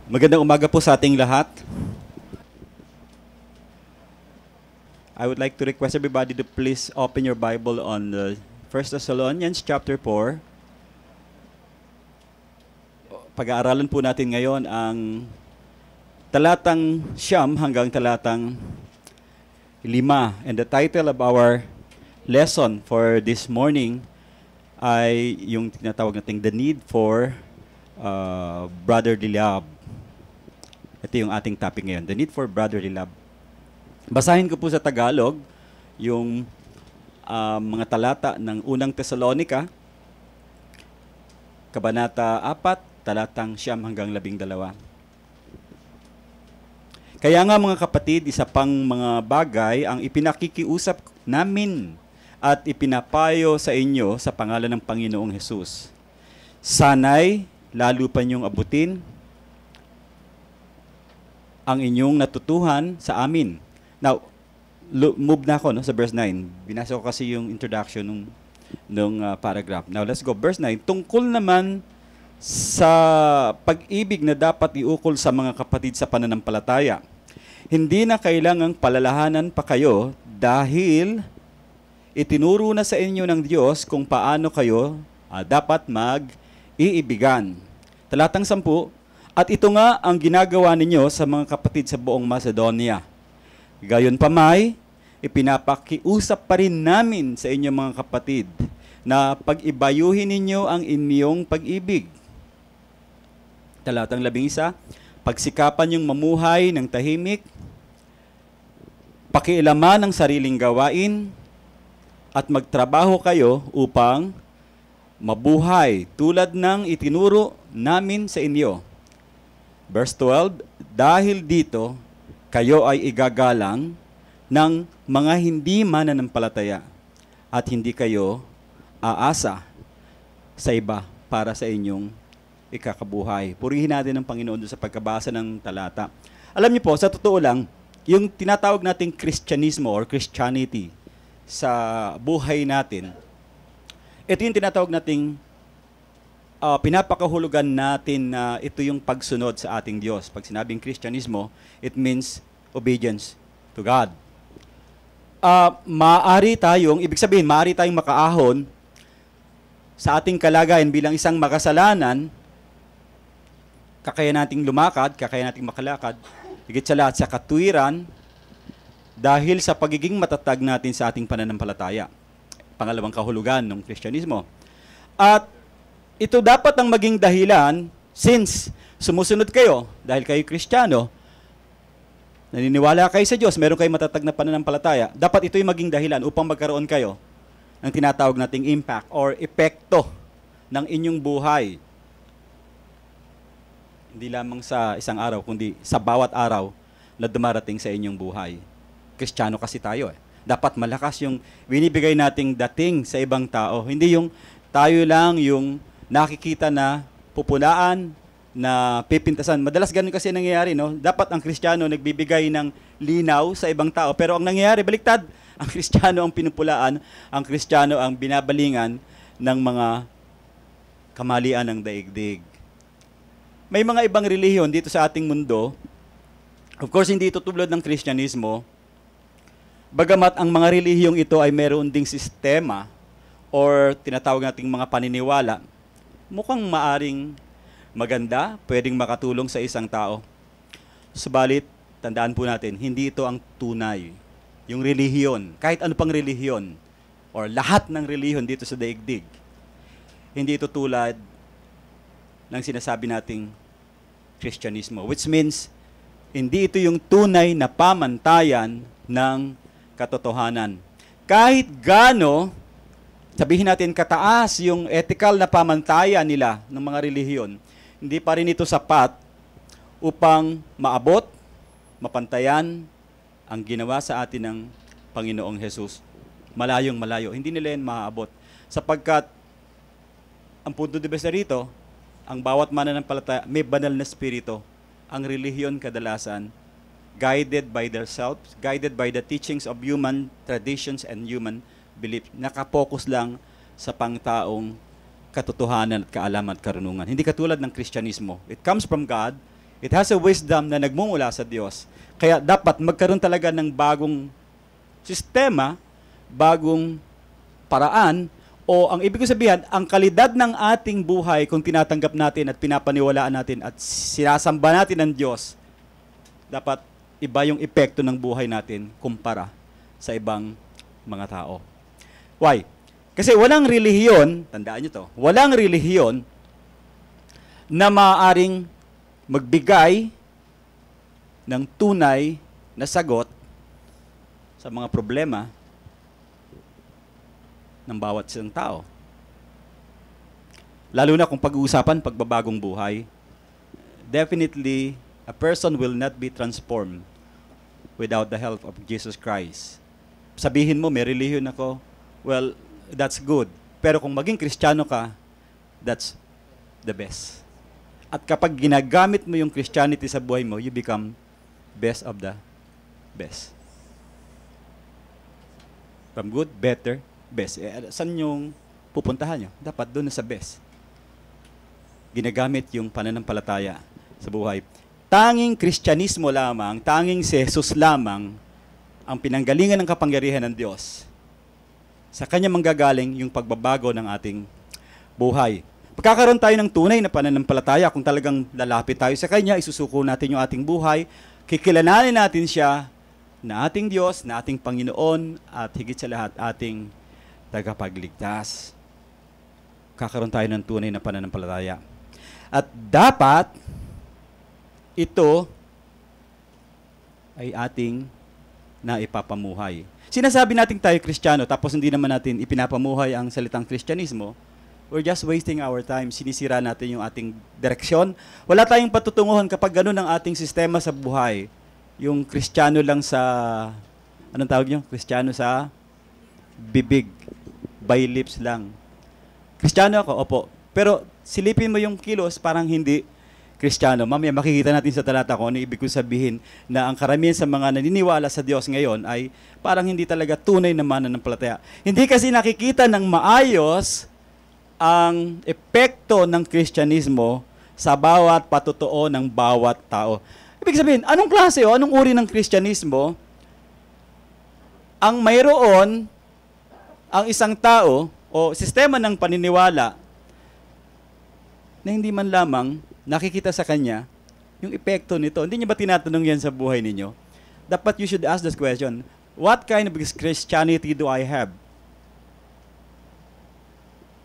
Magandang umaga po sa ating lahat. I would like to request everybody to please open your Bible on the 1 Thessalonians chapter 4. Pag-aaralan po natin ngayon ang talatang 9 hanggang talatang 5. And the title of our lesson for this morning ay yung tinatawag nating The Need for Brotherly Love. Ito yung ating topic ngayon, the need for brotherly love. Basahin ko po sa Tagalog yung mga talata ng unang Tesalonica, Kabanata 4, talatang 9 hanggang 12. Kaya nga mga kapatid, isa pang mga bagay ang ipinakikiusap namin at ipinapayo sa inyo sa pangalan ng Panginoong Hesus. Sana'y lalo pa niyong abutin ang inyong natutuhan sa amin. Now, move na ako sa verse 9. Binasa ko kasi yung introduction nung paragraph. Now, let's go. Verse 9. Tungkol naman sa pag-ibig na dapat iukol sa mga kapatid sa pananampalataya. Hindi na kailangang palalahanan pa kayo dahil itinuro na sa inyo ng Diyos kung paano kayo dapat mag-iibigan. Talatang 10. At ito nga ang ginagawa ninyo sa mga kapatid sa buong Macedonia. Gayon pa may, ipinapakiusap pa rin namin sa inyong mga kapatid na pag-ibayuhin ninyo ang inyong pag-ibig. Talatang 11, pagsikapan yung mamuhay ng tahimik, pakialaman ng sariling gawain, at magtrabaho kayo upang mabuhay tulad ng itinuro namin sa inyo. Verse 12, dahil dito, kayo ay igagalang ng mga hindi mananampalataya at hindi kayo aasa sa iba para sa inyong ikakabuhay. Purihin natin ang Panginoon doon sa pagkabasa ng talata. Alam niyo po, sa totoo lang, yung tinatawag nating Kristyanismo or Christianity sa buhay natin, ito yung tinatawag nating pinapakahulugan natin na ito yung pagsunod sa ating Diyos. Pag sinabing Kristyanismo, it means obedience to God. Maaari tayong makaahon sa ating kalagayan bilang isang makasalanan, kakaya nating lumakad, kakaya nating makalakad, higit sa lahat sa katuwiran, dahil sa pagiging matatag natin sa ating pananampalataya. Pangalawang kahulugan ng Kristyanismo. At ito dapat ang maging dahilan since sumusunod kayo dahil kayo Kristiyano, naniniwala kayo sa Diyos, meron kayong matatag na pananampalataya, dapat ito yung maging dahilan upang magkaroon kayo ng tinatawag nating impact or epekto ng inyong buhay. Hindi lamang sa isang araw, kundi sa bawat araw na dumarating sa inyong buhay. Kristiyano kasi tayo eh. Dapat malakas yung binibigay nating dating sa ibang tao. Hindi yung tayo lang yung nakikita na pupulaan, na pipintasan. Madalas ganun kasi nangyayari, no? Dapat ang Kristiyano nagbibigay ng linaw sa ibang tao. Pero ang nangyayari, baliktad. Ang Kristiyano ang pinupulaan, ang Kristiyano ang binabalingan ng mga kamalian ng daigdig. May mga ibang relihiyon dito sa ating mundo. Of course, hindi ito tulad ng Kristyanismo. Bagamat ang mga relihiyong ito ay meron ding sistema or tinatawag nating mga paniniwala, mukhang maaring maganda, pwedeng makatulong sa isang tao. Subalit, tandaan po natin, hindi ito ang tunay. Yung relihiyon, kahit ano pang relihiyon, or lahat ng relihiyon dito sa daigdig, hindi ito tulad ng sinasabi nating Kristyanismo. Which means, hindi ito yung tunay na pamantayan ng katotohanan. Kahit gaano, sabihin natin kataas yung ethical na pamantayan nila ng mga relihiyon, hindi pa rin ito sapat upang maabot, mapantayan ang ginawa sa atin ng Panginoong Hesus. Malayong malayo. Hindi nila yan maaabot. Sapagkat, ang punto de vista rito, ang bawat mananampalataya may banal na spirito. Ang relihiyon kadalasan, guided by themselves, guided by the teachings of human traditions and human belief, nakapokus lang sa pangtaong katotohanan at kaalaman at karunungan. Hindi katulad ng Kristyanismo. It comes from God, It has a wisdom na nagmumula sa Diyos. Kaya dapat magkaroon talaga ng bagong sistema, bagong paraan, o ang ibig ko sabihin, ang kalidad ng ating buhay kung tinatanggap natin at pinapaniwalaan natin at sinasamba natin ang Diyos, dapat iba yung epekto ng buhay natin kumpara sa ibang mga tao. Why? Kasi walang relihiyon, tandaan nyo to, walang relihiyon na maaaring magbigay ng tunay na sagot sa mga problema ng bawat isang tao. Lalo na kung pag-uusapan pagbabagong buhay, definitely, a person will not be transformed without the help of Jesus Christ. Sabihin mo, may relihiyon ako, well, that's good. Pero kung maging Kristiyano ka, that's the best. At kapag ginagamit mo yung Christianity sa buhay mo, you become best of the best. From good, better, best. Saan yung pupuntahan nyo? Dapat doon sa best. Ginagamit yung pananampalataya sa buhay. Tanging Kristyanismo lamang, tanging si Jesus lamang ang pinanggalingan ng kapangyarihan ng Diyos. Sa Kanya manggagaling yung pagbabago ng ating buhay. Pagkakaroon tayo ng tunay na pananampalataya, kung talagang lalapit tayo sa Kanya, isusuko natin yung ating buhay, kikilalanin natin siya na ating Diyos, na ating Panginoon, at higit sa lahat, ating tagapagligtas. Kakaroon tayo ng tunay na pananampalataya. At dapat, ito ay ating naipapamuhay. Sinasabi natin tayo Kristiyano, tapos hindi naman natin ipinapamuhay ang salitang Kristyanismo, we're just wasting our time. Sinisira natin yung ating direksyon. Wala tayong patutunguhan kapag ganun ang ating sistema sa buhay. Yung Kristiyano lang sa, anong tawag nyo? Kristiyano sa bibig. By lips lang. Kristiyano ako, opo. Pero silipin mo yung kilos, parang hindi Kristiyano. Mamaya makikita natin sa talata ko ano ibig kong sabihin na ang karamihan sa mga naniniwala sa Diyos ngayon ay parang hindi talaga tunay na mananampalataya. Hindi kasi nakikita ng maayos ang epekto ng Kristyanismo sa bawat patutuo ng bawat tao. Ibig sabihin, anong klase o anong uri ng Kristyanismo ang mayroon ang isang tao o sistema ng paniniwala na hindi man lamang nakikita sa kanya yung epekto nito. Hindi niyo ba tinatanong yan sa buhay ninyo? Dapat you should ask this question, what kind of Christianity do I have?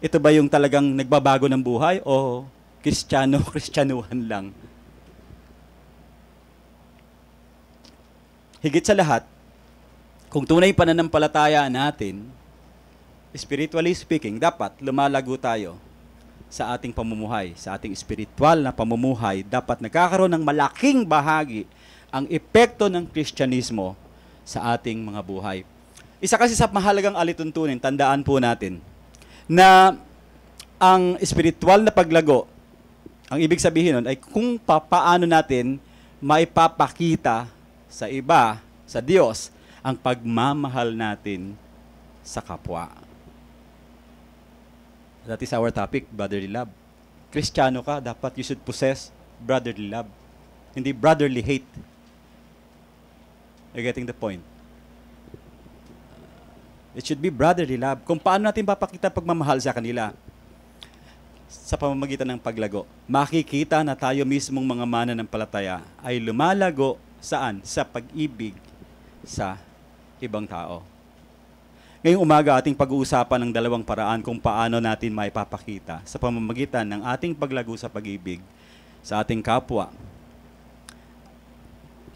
Ito ba yung talagang nagbabago ng buhay o Kristyanuhan lang? Higit sa lahat, kung tunay pananampalataya natin, spiritually speaking, dapat lumalago tayo sa ating pamumuhay, sa ating spiritual na pamumuhay, dapat nagkakaroon ng malaking bahagi ang epekto ng Kristyanismo sa ating mga buhay. Isa kasi sa mahalagang alituntunin, tandaan po natin, na ang spiritual na paglago, ang ibig sabihin nun ay kung paano natin maipapakita sa iba, sa Diyos, ang pagmamahal natin sa kapwa. That is our topic, brotherly love. Kristiyano ka, dapat you should possess brotherly love. Hindi brotherly hate. You're getting the point? It should be brotherly love. Kung paano natin papakita pagmamahal sa kanila sa pamamagitan ng paglago. Makikita na tayo mismong mga mananampalataya ay lumalago saan? Sa pag-ibig sa ibang tao. Ngayong umaga, ating pag-uusapan ng dalawang paraan kung paano natin maipapakita sa pamamagitan ng ating paglago sa pag-ibig sa ating kapwa.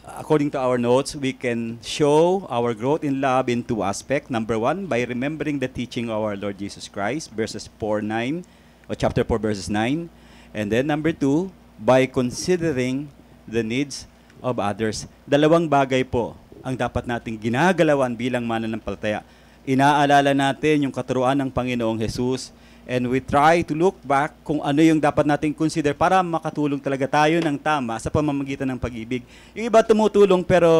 According to our notes, we can show our growth in love in two aspects. Number one, by remembering the teaching of our Lord Jesus Christ, verses 4:9, or chapter 4, verses 9. And then number two, by considering the needs of others. Dalawang bagay po ang dapat nating ginagalawan bilang mananampalataya. Inaalala natin yung katuruan ng Panginoong Jesus, and we try to look back kung ano yung dapat nating consider para makatulong talaga tayo ng tama sa pamamagitan ng pag-ibig. Yung iba tumutulong pero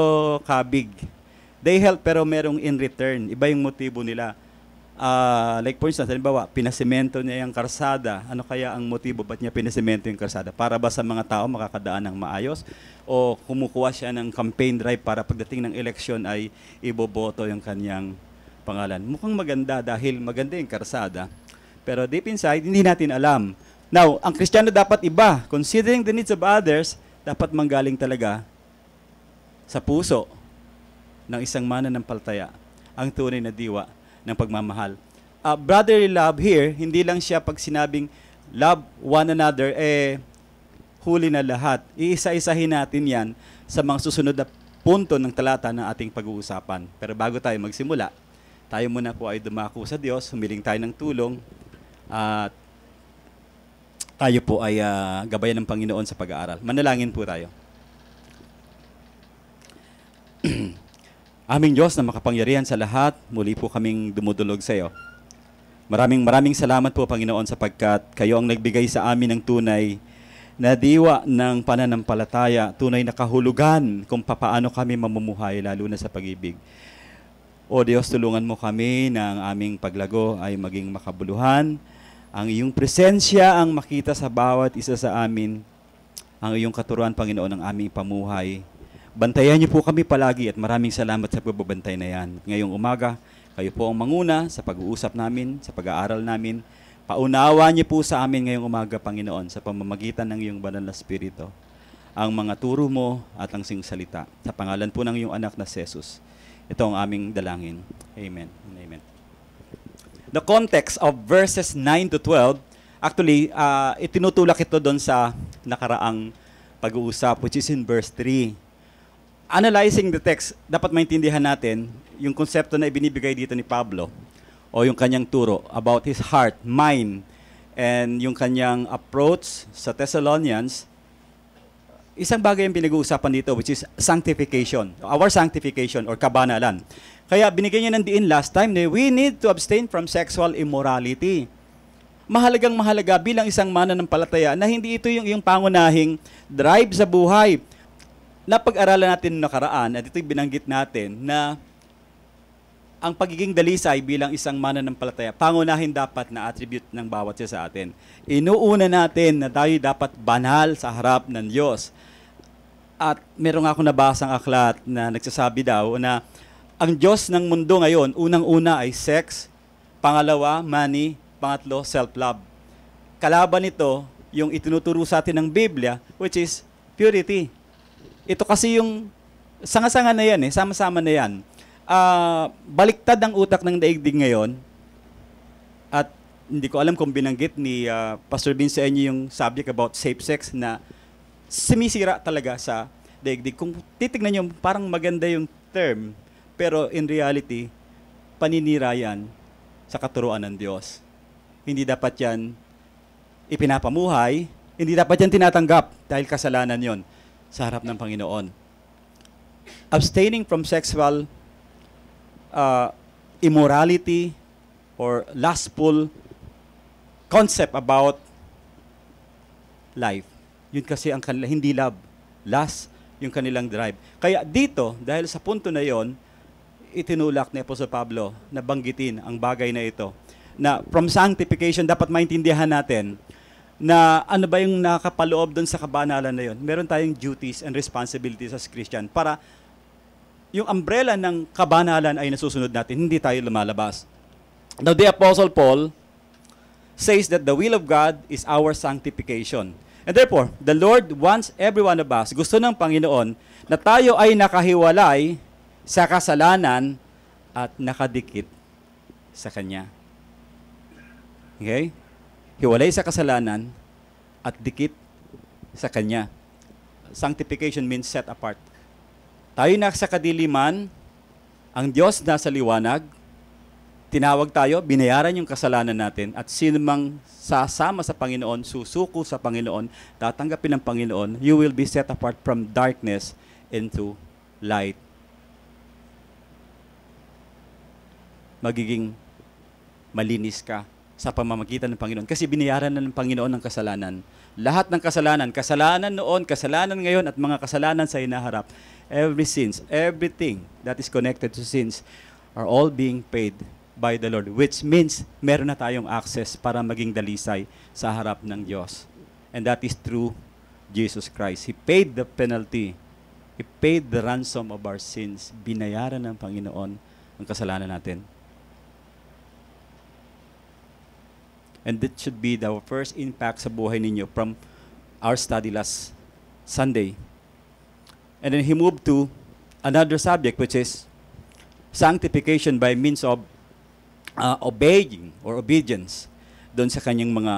kabig. They help pero merong in return. Iba yung motibo nila. Like for instance, halimbawa, pinasemento niya yung karsada. Ano kaya ang motibo ba't niya pinasemento yung karsada? Para ba sa mga tao makakadaan ng maayos? O kumukuha siya ng campaign drive para pagdating ng eleksyon ay iboboto yung kanyang pangalan? Mukhang maganda dahil maganda yung karsada. Pero deep inside, hindi natin alam. Now, ang Kristiyano dapat iba. Considering the needs of others, dapat manggaling talaga sa puso ng isang mananampalataya ang tunay na diwa ng pagmamahal. Brotherly love here, hindi lang siya pag sinabing love one another, huli na lahat. Iisa-isahin natin yan sa mga susunod na punto ng talata ng ating pag-uusapan. Pero bago tayo magsimula, tayo muna po ay dumako sa Diyos, humiling tayo ng tulong, at tayo po ay gabayan ng Panginoon sa pag-aaral. Manalangin po tayo. Aming Diyos na makapangyarihan sa lahat, muli po kaming dumudulog sa iyo. Maraming salamat po, Panginoon, sapagkat kayo ang nagbigay sa amin ng tunay na diwa ng pananampalataya, tunay na kahulugan kung papaano kami mamumuhay, lalo na sa pag-ibig. O Diyos, tulungan mo kami na ang aming paglago ay maging makabuluhan. Ang iyong presensya ang makita sa bawat isa sa amin. Ang iyong katuruan, Panginoon, ng aming pamuhay. Bantayan niyo po kami palagi at maraming salamat sa pagbabantay na yan. Ngayong umaga, kayo po ang manguna sa pag-uusap namin, sa pag-aaral namin. Paunawa niyo po sa amin ngayong umaga, Panginoon, sa pamamagitan ng iyong banal na Espiritu, ang mga turo mo at ang sing salita. Sa pangalan po ng iyong anak na si Jesus. Ito ang aming dalangin. Amen. Amen. The context of verses 9 to 12, actually, itinutulak ito doon sa nakaraang pag-uusap, which is in verse 3. Analyzing the text, dapat maintindihan natin yung konsepto na ibinibigay dito ni Pablo o yung kanyang turo about his heart, mind, and yung kanyang approach sa Thessalonians. Isang bagay yung pinag-uusapan dito, which is sanctification, our sanctification or kabanalan. Kaya binigyan niya ng diin last time na we need to abstain from sexual immorality. Mahalagang mahalaga bilang isang mananampalataya na hindi ito yung pangunahing drive sa buhay. Napag-aralan natin noong nakaraan, at ito'y binanggit natin, na ang pagiging dalisay bilang isang mananampalataya, pangunahin dapat na attribute ng bawat isa sa atin. Inuuna natin na tayo dapat banal sa harap ng Diyos. At meron ako nabasang aklat na nagsasabi daw na ang Diyos ng mundo ngayon, unang-una ay sex, pangalawa, money, pangatlo, self-love. Kalaban nito, yung itinuturo sa atin ng Biblia, which is purity. Ito kasi yung sanga-sanga na yan, sama-sama na yan. Baliktad ang utak ng daigdig ngayon. At hindi ko alam kung binanggit ni Pastor Vince sa inyo yung subject about safe sex na sumisira talaga sa daigdig. Kung titignan nyo, parang maganda yung term, pero in reality, paninira yan sa katuruan ng Diyos. Hindi dapat yan ipinapamuhay, hindi dapat yan tinatanggap dahil kasalanan yon sa harap ng Panginoon. Abstaining from sexual immorality or lustful concept about life. Yun kasi ang kanila, hindi love. Lust, yung kanilang drive. Kaya dito, dahil sa punto na yon, itinulak ni Apostol Pablo na banggitin ang bagay na ito. Na from sanctification, dapat maintindihan natin na ano ba yung nakapaloob doon sa kabanalan na yon. Meron tayong duties and responsibilities as Christian para yung umbrella ng kabanalan ay nasusunod natin, hindi tayo lumalabas. Now, the Apostle Paul says that the will of God is our sanctification. And therefore, the Lord wants every one of us, gusto ng Panginoon, na tayo ay nakahiwalay sa kasalanan at nakadikit sa Kanya. Okay? Hiwalay sa kasalanan at dikit sa Kanya. Sanctification means set apart. Tayo nasa kadiliman, ang Diyos nasa liwanag, tinawag tayo, binayaran yung kasalanan natin, at sino mang sasama sa Panginoon, susuko sa Panginoon, tatanggapin ng Panginoon, you will be set apart from darkness into light. Magiging malinis ka sa pamamagitan ng Panginoon. Kasi binayaran na ng Panginoon ng kasalanan. Lahat ng kasalanan, kasalanan noon, kasalanan ngayon, at mga kasalanan sa hinaharap, every sins, everything that is connected to sins are all being paid by the Lord, which means meron na tayong access para maging dalisay sa harap ng Diyos. And that is through Jesus Christ. He paid the penalty. He paid the ransom of our sins. Binayaran ng Panginoon ang kasalanan natin. And that should be the first impact sa buhay ninyo from our study last Sunday. And then he moved to another subject, which is sanctification by means of obeying or obedience doon sa kanyang mga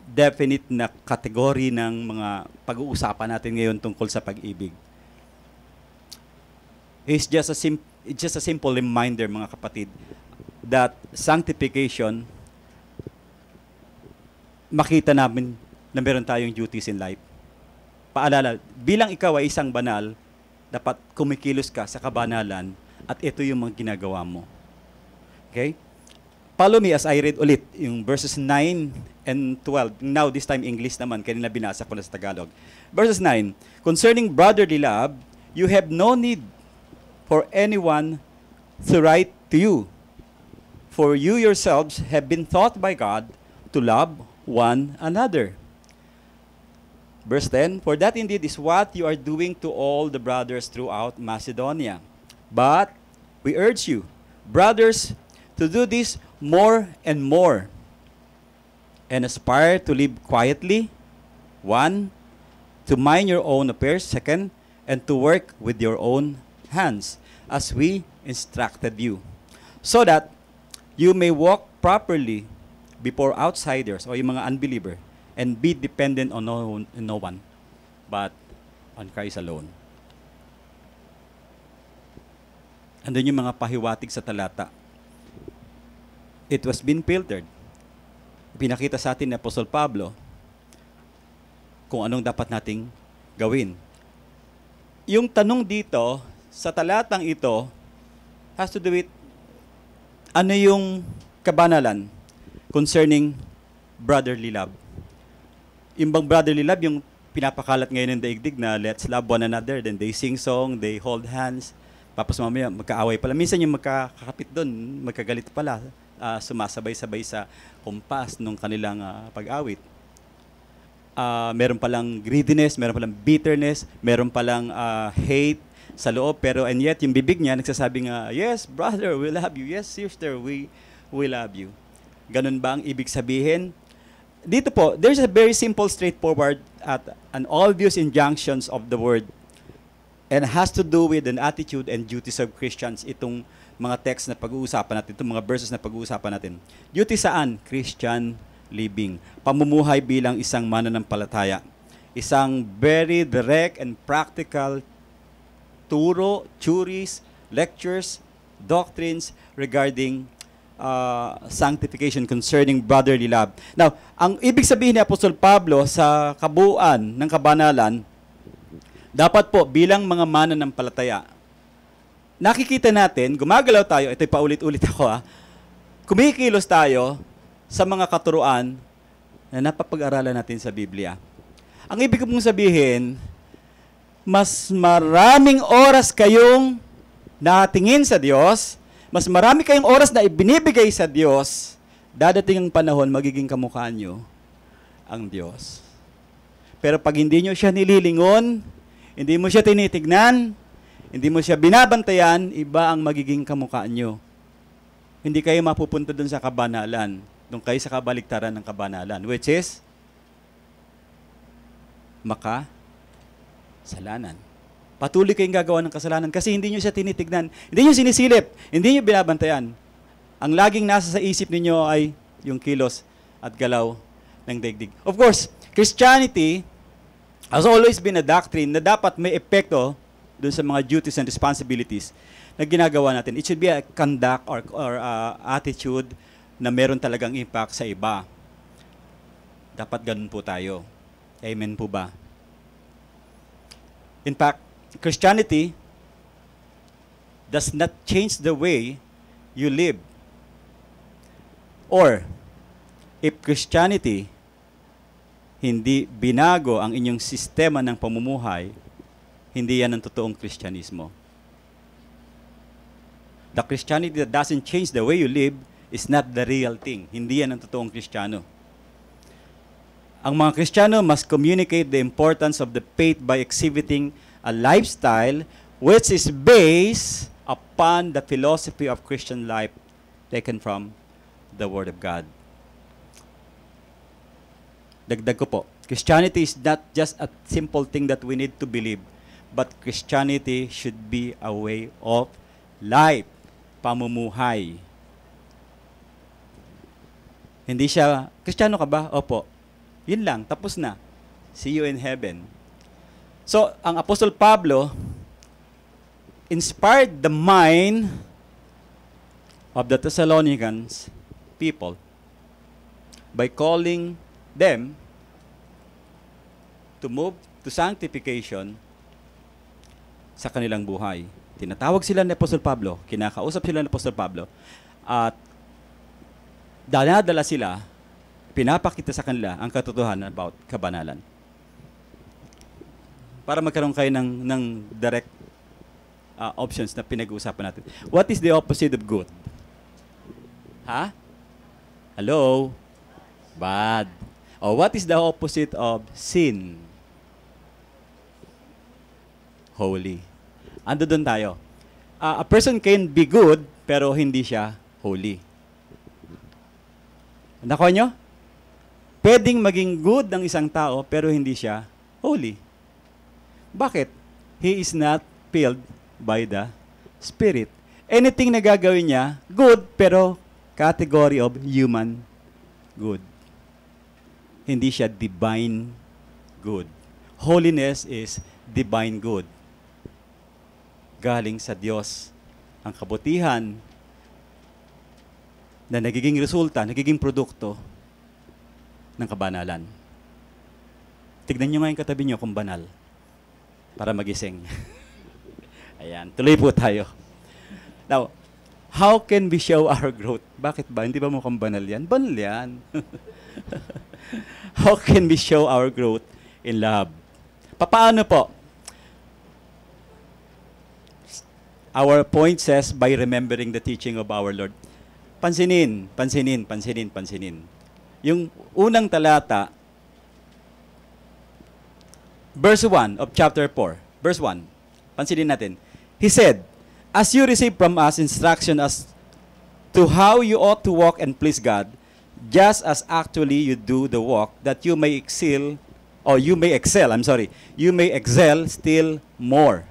definite na kategory ng mga pag-uusapan natin ngayon tungkol sa pag-ibig. It's just a simple reminder, mga kapatid, that sanctification, makita namin na meron tayong duties in life. Paalala, bilang ikaw ay isang banal, dapat kumikilos ka sa kabanalan at ito yung mga ginagawa mo. Okay? Follow me as I read ulit yung verses 9 and 12. Now, this time English naman. Kanina binasa ko na sa Tagalog. Verses 9, concerning brotherly love, you have no need for anyone to write to you. For you yourselves have been taught by God to love one another. Verse 10, for that indeed is what you are doing to all the brothers throughout Macedonia. But we urge you, brothers, to do this more and more, and aspire to live quietly, 1, to mind your own affairs, 2, and to work with your own hands, as we instructed you, so that you may walk properly before outsiders or yung mga unbeliever, and be dependent on no one, but on Christ alone. Andun yung mga pahiwatig sa talata. It was been filtered. Pinakita sa atin ni Apostol Pablo kung anong dapat nating gawin. Yung tanong dito, sa talatang ito, has to do with ano yung kabanalan concerning brotherly love. Yung bang brotherly love, yung pinapakalat ngayon ng daigdig na let's love one another, then they sing song, they hold hands, tapos mamaya magkaaway pala. Minsan yung magkakapit doon, magkagalit pala, sumasabay-sabay sa kumpas nung kanilang pag-awit. Meron palang greediness, meron palang bitterness, meron palang hate sa loob, pero and yet yung bibig niya nagsasabi nga, yes, brother, we love you. Yes, sister, we love you. Ganun ba ang ibig sabihin? Dito po, there's a very simple, straightforward at an obvious injunctions of the word, and has to do with an attitude and duties of Christians. Itong mga text na pag-uusapan natin, itong mga verses na pag-uusapan natin. Duty saan? Christian living. Pamumuhay bilang isang mananampalataya. Isang very direct and practical turo, theories, lectures, doctrines regarding sanctification concerning brotherly love. Now, ang ibig sabihin ni Apostol Pablo sa kabuuan ng kabanalan, dapat po bilang mga mananampalataya, nakikita natin, gumagalaw tayo, ito'y paulit-ulit ako kumikilos tayo sa mga katuruan na napapag-aralan natin sa Biblia. Ang ibig mong sabihin, mas maraming oras kayong nakatingin sa Diyos, mas marami kayong oras na ibinibigay sa Diyos, dadating ang panahon, magiging kamukha nyo ang Diyos. Pero pag hindi nyo siya nililingon, hindi mo siya tinitignan, hindi mo siya binabantayan, iba ang magiging kamukha nyo. Hindi kayo mapupunta dun sa kabanalan, dun kayo sa kabaliktaran ng kabanalan, which is makasalanan. Patuloy kayong gagawa ng kasalanan kasi hindi nyo siya tinitignan, hindi nyo sinisilip, hindi nyo binabantayan. Ang laging nasa sa isip ninyo ay yung kilos at galaw ng daigdig. Of course, Christianity has always been a doctrine na dapat may epekto dun sa mga duties and responsibilities na ginagawa natin. It should be a conduct or attitude na meron talagang impact sa iba. Dapat ganun po tayo. Amen po ba? In fact, Christianity does not change the way you live. Or, if Christianity hindi binago ang inyong sistema ng pamumuhay, hindi yan ang totoong Kristyanismo. The Christianity that doesn't change the way you live is not the real thing. Hindi yan ang totoong Kristiyano. Ang mga Kristiyano must communicate the importance of the faith by exhibiting a lifestyle which is based upon the philosophy of Christian life taken from the Word of God. Dagdag ko po, Christianity is not just a simple thing that we need to believe, but Christianity should be a way of life, pamumuhay. Hindi siya, Kristiyano ka ba? Opo. Yun lang, tapos na. See you in heaven. So, ang Apostle Pablo inspired the mind of the Thessalonians people by calling them to move to sanctification sa kanilang buhay. Tinatawag sila ni Apostol Pablo, kinakausap sila ni Apostol Pablo, at dinadala sila, pinapakita sa kanila ang katotohanan about kabanalan. Para magkaroon kayo ng direct options na pinag-uusapan natin. What is the opposite of good? Ha? Hello? Bad. Oh, what is the opposite of sin? Holy. Ando doon tayo. A person can be good, pero hindi siya holy. Nakuha nyo? Pwedeng maging good ng isang tao, pero hindi siya holy. Bakit? He is not filled by the Spirit. Anything na gagawin niya, good, pero category of human good. Hindi siya divine good. Holiness is divine good. Galing sa Diyos ang kabutihan na nagiging resulta, nagiging produkto ng kabanalan. Tignan nyo nga yung katabi nyo kung banal para magising. Ayan, tuloy po tayo. Now, how can we show our growth? Bakit ba? Hindi ba mukhang banal yan? Banal yan. How can we show our growth in love? Paano po? Our point says, by remembering the teaching of our Lord. Pansinin. Yung unang talata, verse 1 of chapter 4. Verse 1. Pansinin natin. He said, as you receive from us instruction as to how you ought to walk and please God, just as actually you do the walk, that you may excel, you may excel still more.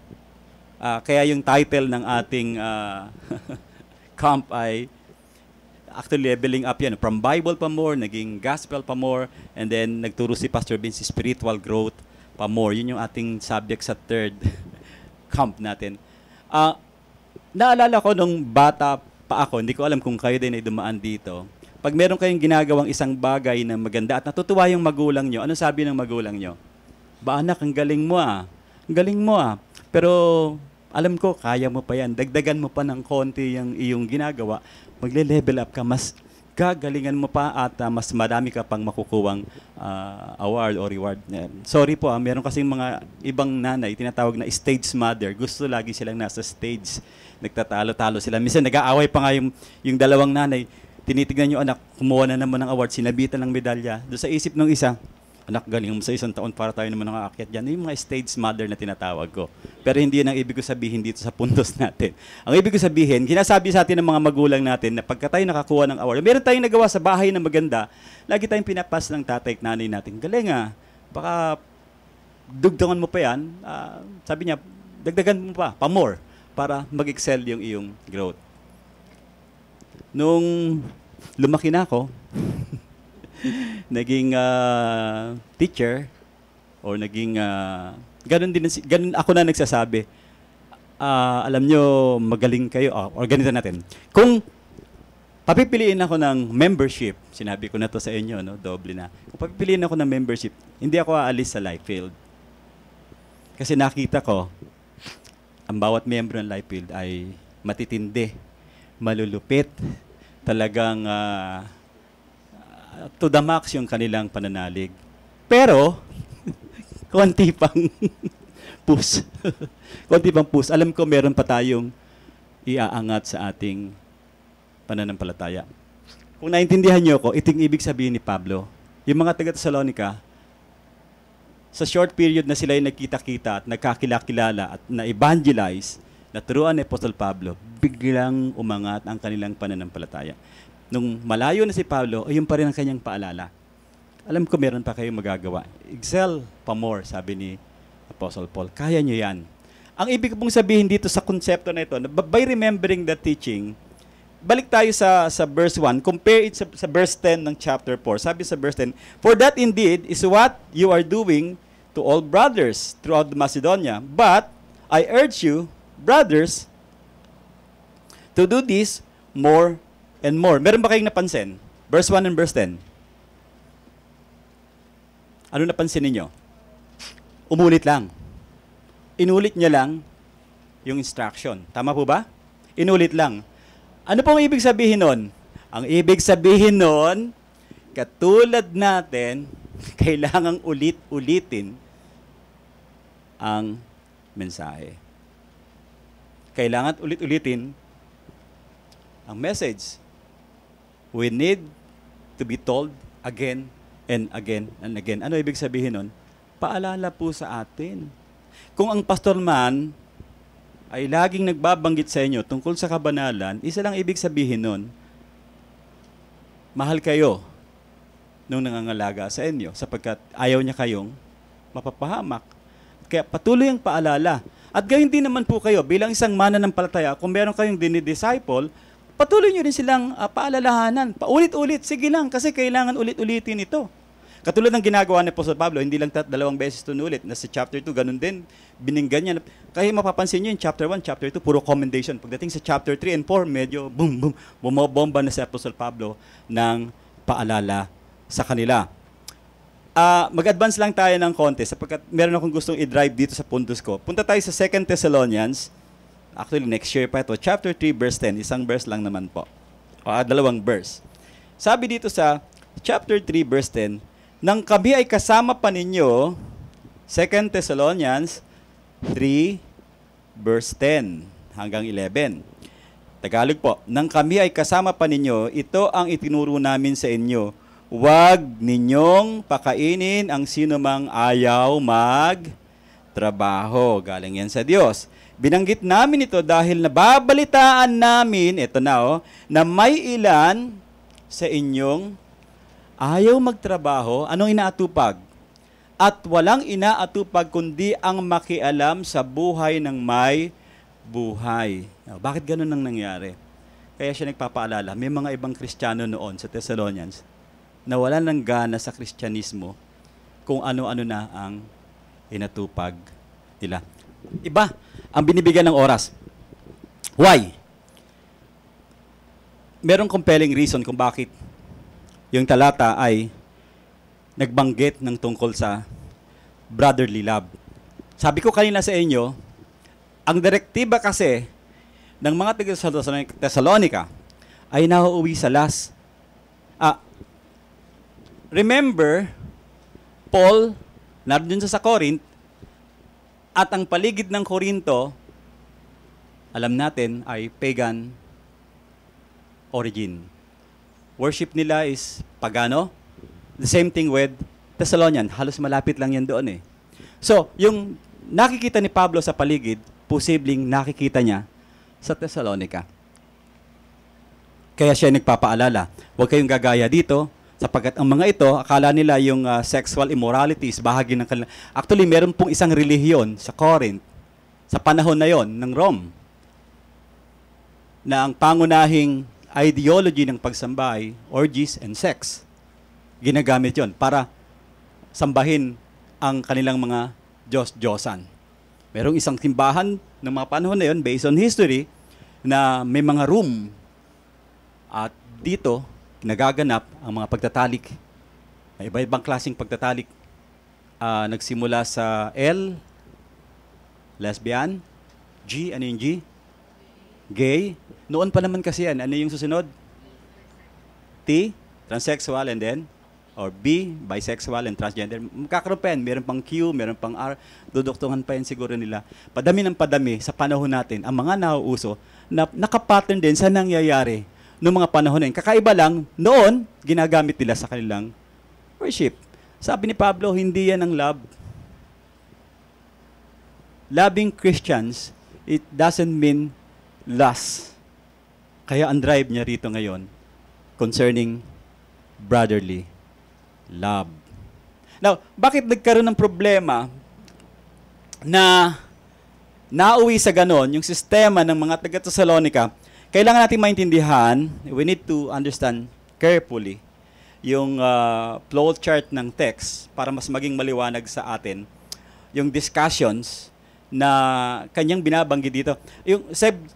Kaya yung title ng ating camp ay actually leveling up yan. From Bible pa more, naging gospel pa more, and then nagturo si Pastor Vince spiritual growth pa more. Yun yung ating subject sa third camp natin. Naalala ko nung bata pa ako, hindi ko alam kung kayo din ay dumaan dito. Pag meron kayong ginagawang isang bagay na maganda at natutuwa yung magulang nyo, ano sabi ng magulang nyo? Ba anak, ang galing mo ah. Ang galing mo ah. Pero alam ko, kaya mo pa yan. Dagdagan mo pa ng konti yung iyong ginagawa. Magle-level up ka, mas gagalingan mo pa at mas madami ka pang makukuwang award or reward. Sorry po, meron kasing mga ibang nanay, tinatawag na stage mother. Gusto lagi silang nasa stage. Nagtatalo-talo sila. Minsan nag-aaway pa nga yung dalawang nanay. Tinitignan nyo, anak, kumuha na naman ng award, sinabitan ng medalya. Doon sa isip ng isa, anak, galing mo sa isang taon para tayo naman nakaakyat dyan. Yung mga stage mother na tinatawag ko. Pero hindi yun ang ibig ko sabihin dito sa puntos natin. Ang ibig ko sabihin, ginasabi sa atin ng mga magulang natin na pagka tayo nakakuha ng award, meron tayong nagawa sa bahay na maganda, lagi tayong pinapas ng tatay at nanay natin. Galing ah, baka dugtungan mo pa yan. Sabi niya, dagdagan mo pa more, para mag-excel yung iyong growth. Nung lumaki na ako, naging teacher or naging ganun ako na nagsasabi. Alam nyo, magaling kayo. Or ganito natin. Kung papipiliin ako ng membership, sinabi ko na to sa inyo, no, doble na. Kung papipiliin ako ng membership, hindi ako aalis sa life field. Kasi nakita ko, ang bawat miyembro ng life field ay matitindi, malulupit, talagang to the max yung kanilang pananalig. Pero, konti pang push. Konti pang push. Alam ko meron pa tayong iaangat sa ating pananampalataya. Kung naintindihan niyo ko, ito yung ibig sabihin ni Pablo. Yung mga taga-Thessalonica, sa short period na sila ay nagkita-kita at nagkakilala at na-evangelize, na turuan ni Apostle Pablo, biglang umangat ang kanilang pananampalataya. Nung malayo na si Pablo, ayun pa rin ang kanyang paalala. Alam ko meron pa kayong magagawa. Excel pa more, sabi ni Apostle Paul. Kaya nyo yan. Ang ibig pong sabihin dito sa konsepto na ito, by remembering the teaching, balik tayo sa verse 1, compare it sa verse 10 ng chapter 4. Sabi sa verse 10, "For that indeed is what you are doing to all brothers throughout Macedonia. But I urge you, brothers, to do this more and more." Meron ba kayong napansin? Verse 1 and verse 10. Ano napansin ninyo? Umulit lang. Inulit niya lang yung instruction. Tama po ba? Inulit lang. Ano pong ibig sabihin nun? Ang ibig sabihin nun, katulad natin, kailangang ulit-ulitin ang mensahe. Kailangan ulit-ulitin ang message. We need to be told again and again and again. Ano ibig sabihin nun? Paalala po sa atin. Kung ang pastor man ay laging nagbabanggit sa inyo tungkol sa kabanalan, isa lang ibig sabihin nun, mahal kayo nung nangangalaga sa inyo sapagkat ayaw niya kayong mapapahamak. Kaya patuloy ang paalala. At gayon din naman po kayo, bilang isang mananampalataya, kung meron kayong dinidisciple, patuloy nyo rin silang paalalahanan. Paulit-ulit, sige lang, kasi kailangan ulit-ulitin ito. Katulad ng ginagawa ni Apostol Pablo, hindi lang 2 beses ito ulit. Na sa chapter 2, ganun din, bininggan niya. Kaya mapapansin niyo yung chapter 1, chapter 2, puro commendation. Pagdating sa chapter 3 and 4, medyo boom, boom, bumabomba na si Apostol Pablo ng paalala sa kanila. Mag-advance lang tayo ng konti sapagkat meron akong gustong i-drive dito sa puntos ko. Punta tayo sa 2 Thessalonians. Actually, next year pa ito. Chapter 3, verse 10. Isang verse lang naman po. Dalawang verse. Sabi dito sa chapter 3, verse 10, "Nang kami ay kasama pa ninyo," 2 Thessalonians 3, verse 10 hanggang 11. Tagalog po, "Nang kami ay kasama pa ninyo, ito ang itinuro namin sa inyo. Huwag ninyong pakainin ang sinumang ayaw magtrabaho." Galing yan sa Diyos. Binanggit namin ito dahil nababalitaan namin, ito na na may ilan sa inyong ayaw magtrabaho. Anong inaatupag? At walang inaatupag kundi ang makialam sa buhay ng may buhay. Bakit ganun ang nangyari? Kaya siya nagpapaalala, may mga ibang Kristiyano noon sa Thessalonians na wala ng gana sa Kristyanismo kung ano-ano na ang inatupag nila. Iba ang binibigyan ng oras. Why? Merong compelling reason kung bakit yung talata ay nagbanggit ng tungkol sa brotherly love. Sabi ko kanina sa inyo, ang direktiba kasi ng mga taga-Thessalonica ay nauuwi sa last. Remember, Paul, naroon sa Corinth, at ang paligid ng Korinto, alam natin, ay pagan origin. Worship nila is pagano. The same thing with Thessalonian. Halos malapit lang yan doon eh. So, yung nakikita ni Pablo sa paligid, posibleng nakikita niya sa Thessalonica. Kaya siya nagpapaalala, huwag kayong gagaya dito, sapagkat ang mga ito, akala nila yung sexual immoralities, bahagi ng kanila. Actually, meron pong isang relihiyon sa Corinth, sa panahon na yon ng Rome, na ang pangunahing ideology ng pagsamba ay orgies and sex. Ginagamit yon para sambahin ang kanilang mga Diyos-Diyosan. Merong isang simbahan ng mga panahon na yon, based on history, na may mga room. At dito, nagaganap ang mga pagtatalik. May iba-ibang klaseng pagtatalik. Nagsimula sa L, lesbian. G, ano yung G? Gay. Noon pa naman kasi yan. Ano yung susunod? T, transsexual, and then, or B, bisexual and transgender. Magkakaroon pa yan. Meron pang Q, meron pang R. Duduktungan pa yan siguro nila. Padami ng padami sa panahon natin. Ang mga nauuso, na nakapattern din sa nangyayari noong mga panahon na yun. Kakaiba lang, noon, ginagamit nila sa kanilang worship. Sabi ni Pablo, hindi yan ang love. Loving Christians, it doesn't mean lust. Kaya ang drive niya rito ngayon concerning brotherly love. Now, bakit nagkaroon ng problema na nauwi sa ganon, yung sistema ng mga taga-Thessalonica? Kailangan natin maintindihan, we need to understand carefully yung flow chart ng text para mas maging maliwanag sa atin yung discussions na kanyang binabanggit dito.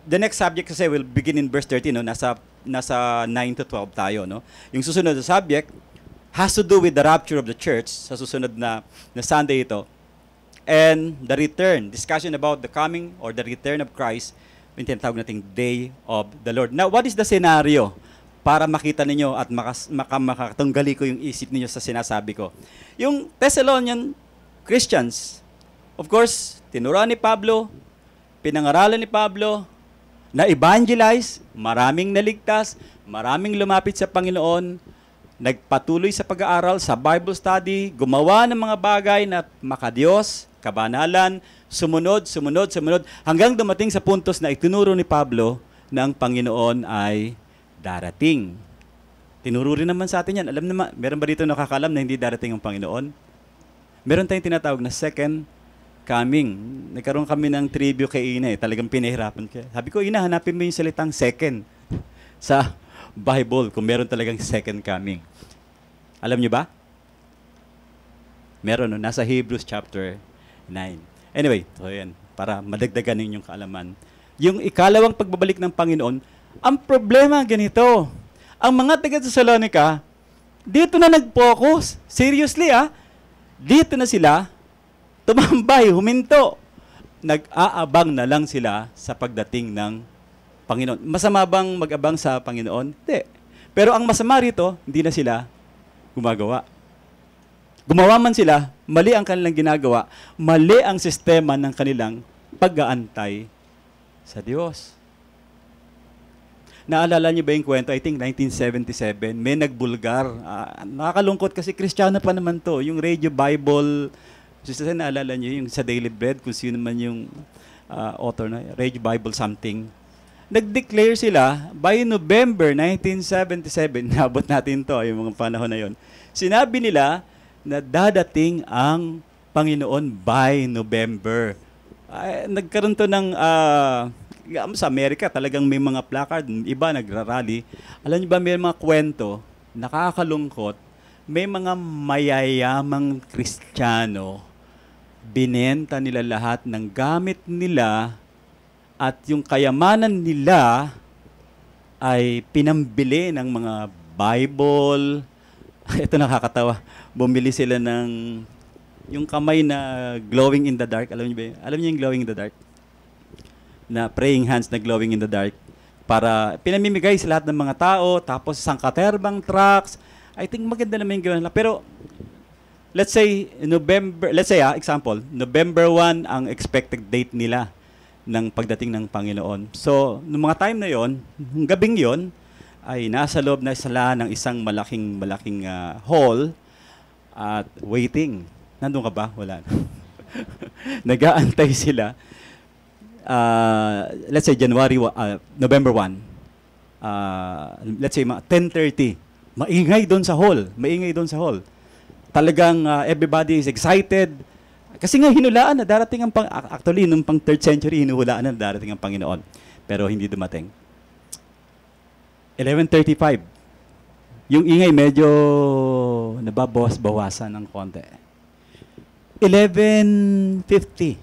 The next subject kasi will begin in verse 13, no? Nasa 9 to 12 tayo, no? Yung susunod na subject has to do with the rapture of the church sa susunod na Sunday ito. And the return, discussion about the coming or the return of Christ, yung tinatawag nating Day of the Lord. Now, what is the scenario para makita ninyo at makatunggali ko yung isip ninyo sa sinasabi ko? Yung Thessalonian Christians, of course, tinuruan ni Pablo, pinangaralan ni Pablo, na-evangelize, maraming naligtas, maraming lumapit sa Panginoon, nagpatuloy sa pag-aaral, sa Bible study, gumawa ng mga bagay na makadiyos, kabanalan, sumunod, hanggang dumating sa puntos na itinuro ni Pablo na ang Panginoon ay darating. Tinuro rin naman sa atin yan. Alam naman, meron ba dito nakakalam na hindi darating ang Panginoon? Meron tayong tinatawag na second coming. Nagkaroon kami ng trivia kay Ina. Talagang pinahirapan ka. Sabi ko, Ina, hanapin mo yung salitang second sa Bible kung meron talagang second coming. Alam niyo ba? Meron, no? Nasa Hebrews chapter 9. Anyway, so yan, para madagdagan ninyong kaalaman. Yung ikalawang pagbabalik ng Panginoon, ang problema ganito. Ang mga taga-Thessalonica, dito na nag-focus. Seriously, dito na sila tumambay, huminto. Nag-aabang na lang sila sa pagdating ng Panginoon. Masama bang mag-abang sa Panginoon? Hindi. Pero ang masama rito, hindi na sila gumagawa. Gumawa man sila, mali ang kanilang ginagawa, mali ang sistema ng kanilang pag-aantay sa Diyos. Naalala niyo ba yung kwento? I think 1977, may nagbulgar. Nakakalungkot kasi Kristiyano pa naman to. Yung Radio Bible, naalala niyo yung sa Daily Bread, kung sino man yung author na Radio Bible something. Nag-declare sila by November 1977, nabot natin to, yung mga panahon na yon. Sinabi nila na dadating ang Panginoon by November. Nagkaroon to ng sa Amerika, talagang may mga placard, iba nagrarally. Alam niyo ba, may mga kwento, nakakalungkot, may mga mayayamang Kristiyano, binenta nila lahat ng gamit nila at yung kayamanan nila ay pinambili ng mga Bible. Ito nakakatawa. Bumili sila ng yung kamay na glowing in the dark. Alam niyo ba? Alam niyo yung glowing in the dark? Na praying hands na glowing in the dark. Para pinamimigay sa lahat ng mga tao, tapos sangkaterbang trucks. I think maganda naman yung gawin nila. Pero let's say example, November 1 ang expected date nila ng pagdating ng Panginoon. So, noong mga time na yon, gabing yon, ay nasa loob na sila ng isang malaking hall at waiting. Nandun ka ba? Wala. Nag-aantay sila. Let's say November 1. Let's say 10:30. Maingay doon sa hall. Talagang everybody is excited. Kasi nga hinulaan na darating ang actually nung pang 3rd century hinuhulaan na darating ang Panginoon. Pero hindi dumating. 11:35. Yung ingay medyo nababawas-bawasan ng konti. 11:50.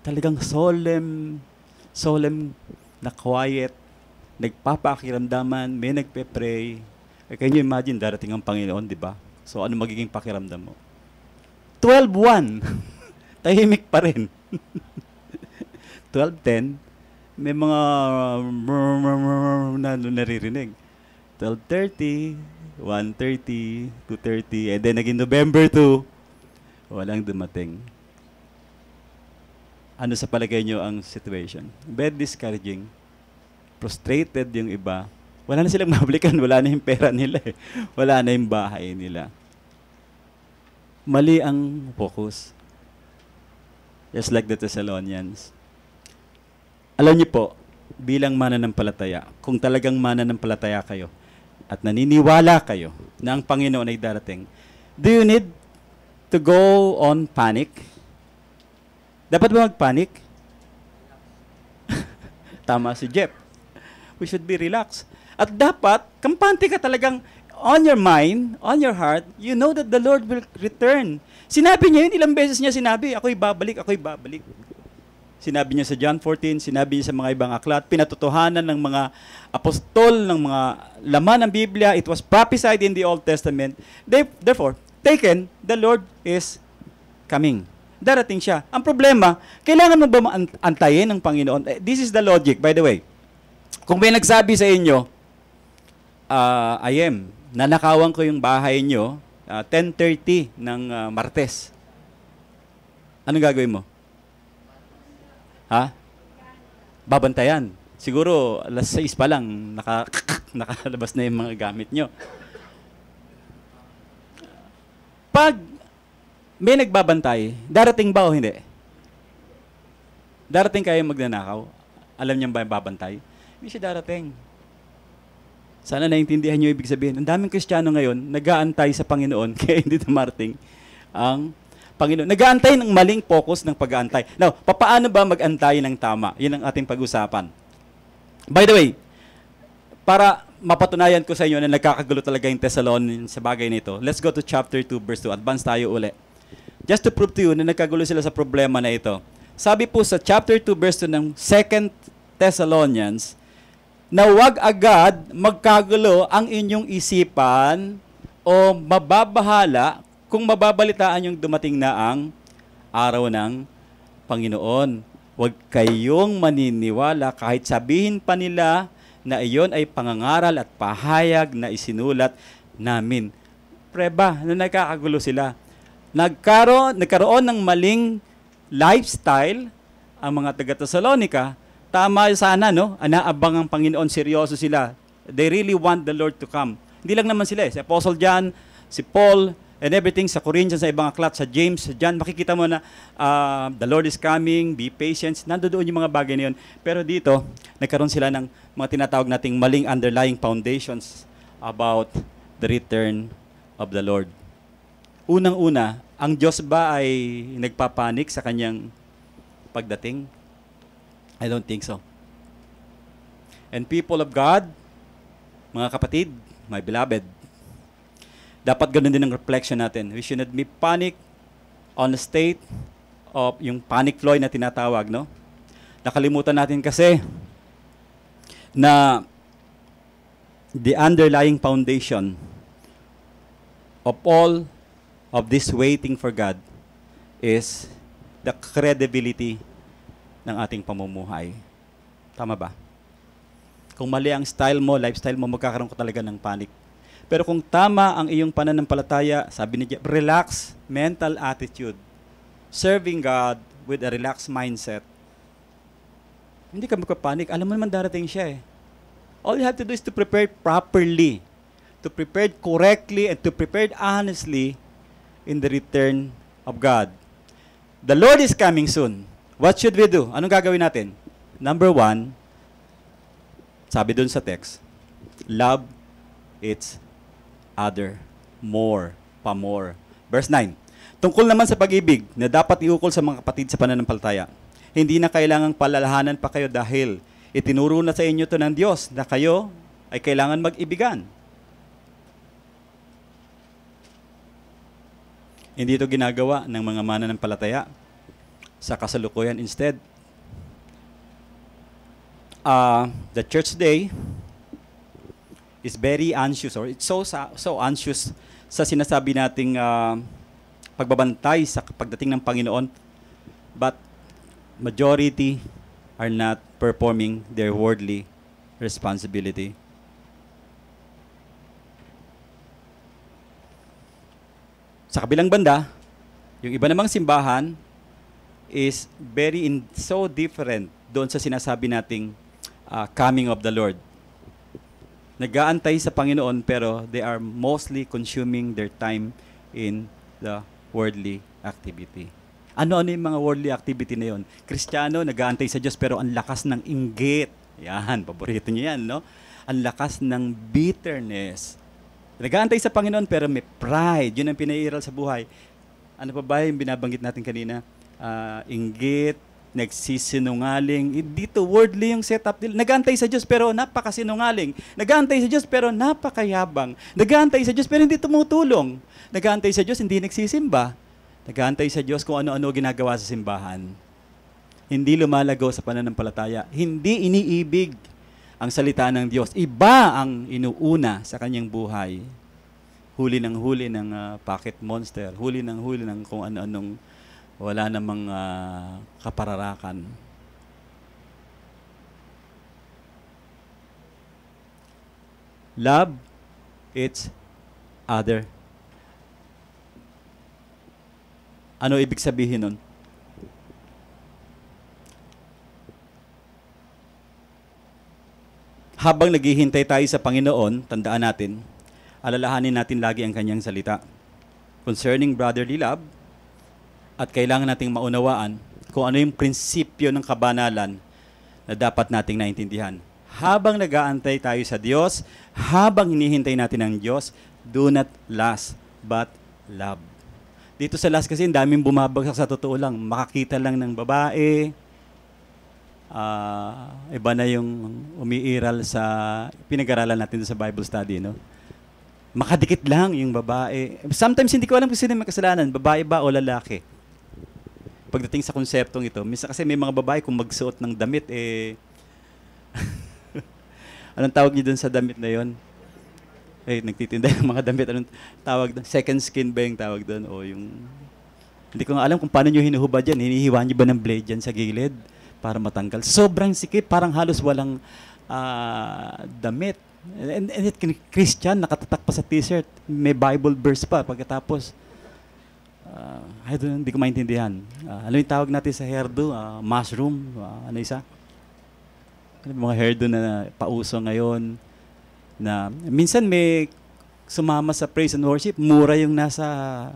Talagang solemn na quiet, nagpapakiramdaman, may nagpe-pray. Can you imagine darating ang Panginoon, di ba? So ano magiging pakiramdam mo? 12:01. Tahimik pa rin. 12:10, may mga na naririnig. 12:30, 1:30, 2:30, and then naging November 2, walang dumating. Ano sa palagay nyo ang situation? Very discouraging. Frustrated yung iba. Wala na silang mabalikan. Wala na yung pera nila eh. Wala na yung bahay nila. Mali ang focus. Just like the Thessalonians. Alam niyo po, bilang mananampalataya, kung talagang mananampalataya kayo at naniniwala kayo na ang Panginoon ay darating, do you need to go on panic? Dapat ba mag-panic? Tama si Jeff. We should be relaxed. At dapat, kampante ka talagang on your mind, on your heart, you know that the Lord will return. Sinabi niya yun, ilang beses niya sinabi, ako'y babalik, ako'y babalik. Sinabi niya sa John 14, sinabi niya sa mga ibang aklat, pinatotohanan ng mga apostol, ng mga laman ng Biblia, it was prophesied in the Old Testament. Therefore, taken, the Lord is coming. Darating siya. Ang problema, kailangan mo ba antayin ng Panginoon? This is the logic, by the way. Kung may nagsabi sa inyo, nanakawan ko yung bahay nyo, 10:30 ng Martes. Anong gagawin mo? Ha? Babantayan. Siguro, alas 6 pa lang, nakalabas na yung mga gamit nyo. Pag may nagbabantay, darating ba o hindi? Darating kayo magnanakaw? Alam niyo ba yung babantay? Hindi siya darating. Sana naintindihan niyo ibig sabihin. Ang daming Kristiyano ngayon, nag-aantay sa Panginoon, kaya hindi dumarating ang Panginoon. Nag-aantay ng maling focus ng pag-aantay. Now, paano ba mag-antay ng tama? Yan ang ating pag-usapan. By the way, para mapatunayan ko sa inyo na nagkakagulo talaga yung Thessalonians sa bagay nito, let's go to chapter 2, verse 2. Advance tayo uli. Just to prove to you na nagkagulo sila sa problema na ito. Sabi po sa chapter 2, verse 2 ng 2 Thessalonians, na huwag agad magkagulo ang inyong isipan o mababahala kung mababalitaan yung dumating na ang araw ng Panginoon. Huwag kayong maniniwala kahit sabihin pa nila na iyon ay pangangaral at pahayag na isinulat namin. Preba na nagkakagulo sila. Nagkaroon ng maling lifestyle ang mga taga-Thessalonica. Tama sana, no? Anaabang ang Panginoon, seryoso sila. They really want the Lord to come. Hindi lang naman sila eh. Si Apostle John, si Paul, and everything sa Corinthians, sa ibang aklat, sa James, sa John, makikita mo na the Lord is coming, be patient. Nandoon yung mga bagay na yun. Pero dito, nagkaroon sila ng mga tinatawag nating maling underlying foundations about the return of the Lord. Unang-una, ang Diyos ba ay nagpapanik sa kanyang pagdating? I don't think so. And people of God, mga kapatid, my beloved, dapat ganun din ang reflection natin. We should not be panic on the state of yung panic flow na tinatawag, no? Nakalimutan natin kasi na the underlying foundation of all of this waiting for God is the credibility ng ating pamumuhay. Tama ba? Kung mali ang style mo, lifestyle mo, magkakaroon ko talaga ng panic. Pero kung tama ang iyong pananampalataya, sabi ni Jeff, relax mental attitude, serving God with a relaxed mindset, hindi ka magpapanik. Alam mo naman darating siya eh. All you have to do is to prepare properly, to prepare correctly, and to prepare honestly in the return of God. The Lord is coming soon. What should we do? Anong gagawin natin? Number 1, sabi dun sa text, love its other more, pa more. Verse 9, tungkol naman sa pag-ibig na dapat iukol sa mga kapatid sa pananampalataya. Hindi na kailangang palalahanan pa kayo dahil itinuro na sa inyo to ng Diyos na kayo ay kailangan mag-ibigan. Hindi ito ginagawa ng mga mananampalataya sa kasalukuyan. Instead, the church today is very anxious, or it's so anxious sa sinasabi nating pagbabantay sa pagdating ng Panginoon, but majority are not performing their worldly responsibility. Sa kabilang banda, yung iba namang simbahan, is so different doon sa sinasabi nating coming of the Lord. Nag-aantay sa Panginoon pero they are mostly consuming their time in the worldly activity. Ano-ano yung mga worldly activity na yon? Kristiyano, nag-aantay sa Diyos pero ang lakas ng inggit. Yan, paborito niyo yan, no? Ang lakas ng bitterness. Nag-aantay sa Panginoon pero may pride. Yun ang pinairal sa buhay. Ano pa ba yung binabanggit natin kanina? Inggit, nagsisinungaling. Dito, worldly yung setup nila. Nag-aantay sa Diyos pero napakasinungaling. Nag-aantay sa Diyos pero napakayabang. Nag-aantay sa Diyos pero hindi tumutulong. Nag-aantay sa Diyos, hindi nagsisimba. Nag-aantay sa Diyos kung ano-ano ginagawa sa simbahan. Hindi lumalagaw sa pananampalataya. Hindi iniibig ang salita ng Diyos. Iba ang inuuna sa kanyang buhay. Huli ng pocket monster. Huli ng kung ano-anong wala namang kapararakan. Love, it's other. Ano ibig sabihin nun? Habang naghihintay tayo sa Panginoon, tandaan natin, alalahanin natin lagi ang kanyang salita. Concerning brotherly love, at kailangan nating maunawaan kung ano yung prinsipyo ng kabanalan na dapat nating naintindihan. Habang nag-aantay tayo sa Diyos, habang hinihintay natin ang Diyos, do not lust but love. Dito sa lust kasi, daming bumabagsak sa totoo lang. Makakita lang ng babae, iba na yung umiiral sa pinag-aralan natin sa Bible study, no? Makadikit lang yung babae. Sometimes hindi ko alam kung sino may kasalanan, babae ba o lalaki. Pagdating sa konseptong ito, minsan kasi may mga babae kung magsuot ng damit, anong tawag niyo dun sa damit na yon? Nagtitinda ng mga damit, anong tawag doon? Second skin ba yung tawag doon? O yung... Hindi ko nga alam kung paano nyo hinuhubad yan. Hinihiwa nyo ba ng blade dyan sa gilid para matanggal? Sobrang sikip, parang halos walang damit. And Christian, nakatatak pa sa t-shirt. May Bible verse pa. Pagkatapos, hindi ko maintindihan. Ano yung tawag natin sa hairdo? Mushroom? Ano isa? Mga hairdo na pauso ngayon. Na minsan may sumama sa praise and worship, mura yung nasa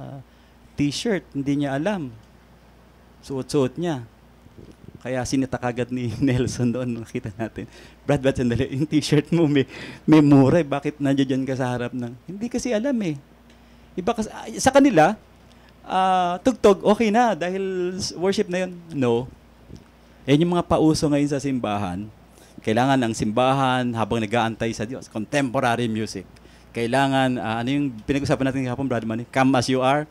t-shirt. Hindi niya alam. Suot-suot niya. Kaya sinita kagad ni Nelson doon, nakita natin. Brad, sandali, yung t-shirt mo may mura. Bakit nandiyan ka sa harap ng... Hindi kasi alam eh. Iba kasi, sa kanila, tugtog, okay na dahil worship na yun. No. Yan yung mga pauso ngayon sa simbahan. Kailangan ng simbahan habang nag-aantay sa Diyos. Contemporary music. Kailangan, ano yung pinag-usapan natin kahapon, Brother Manny? Come as you are.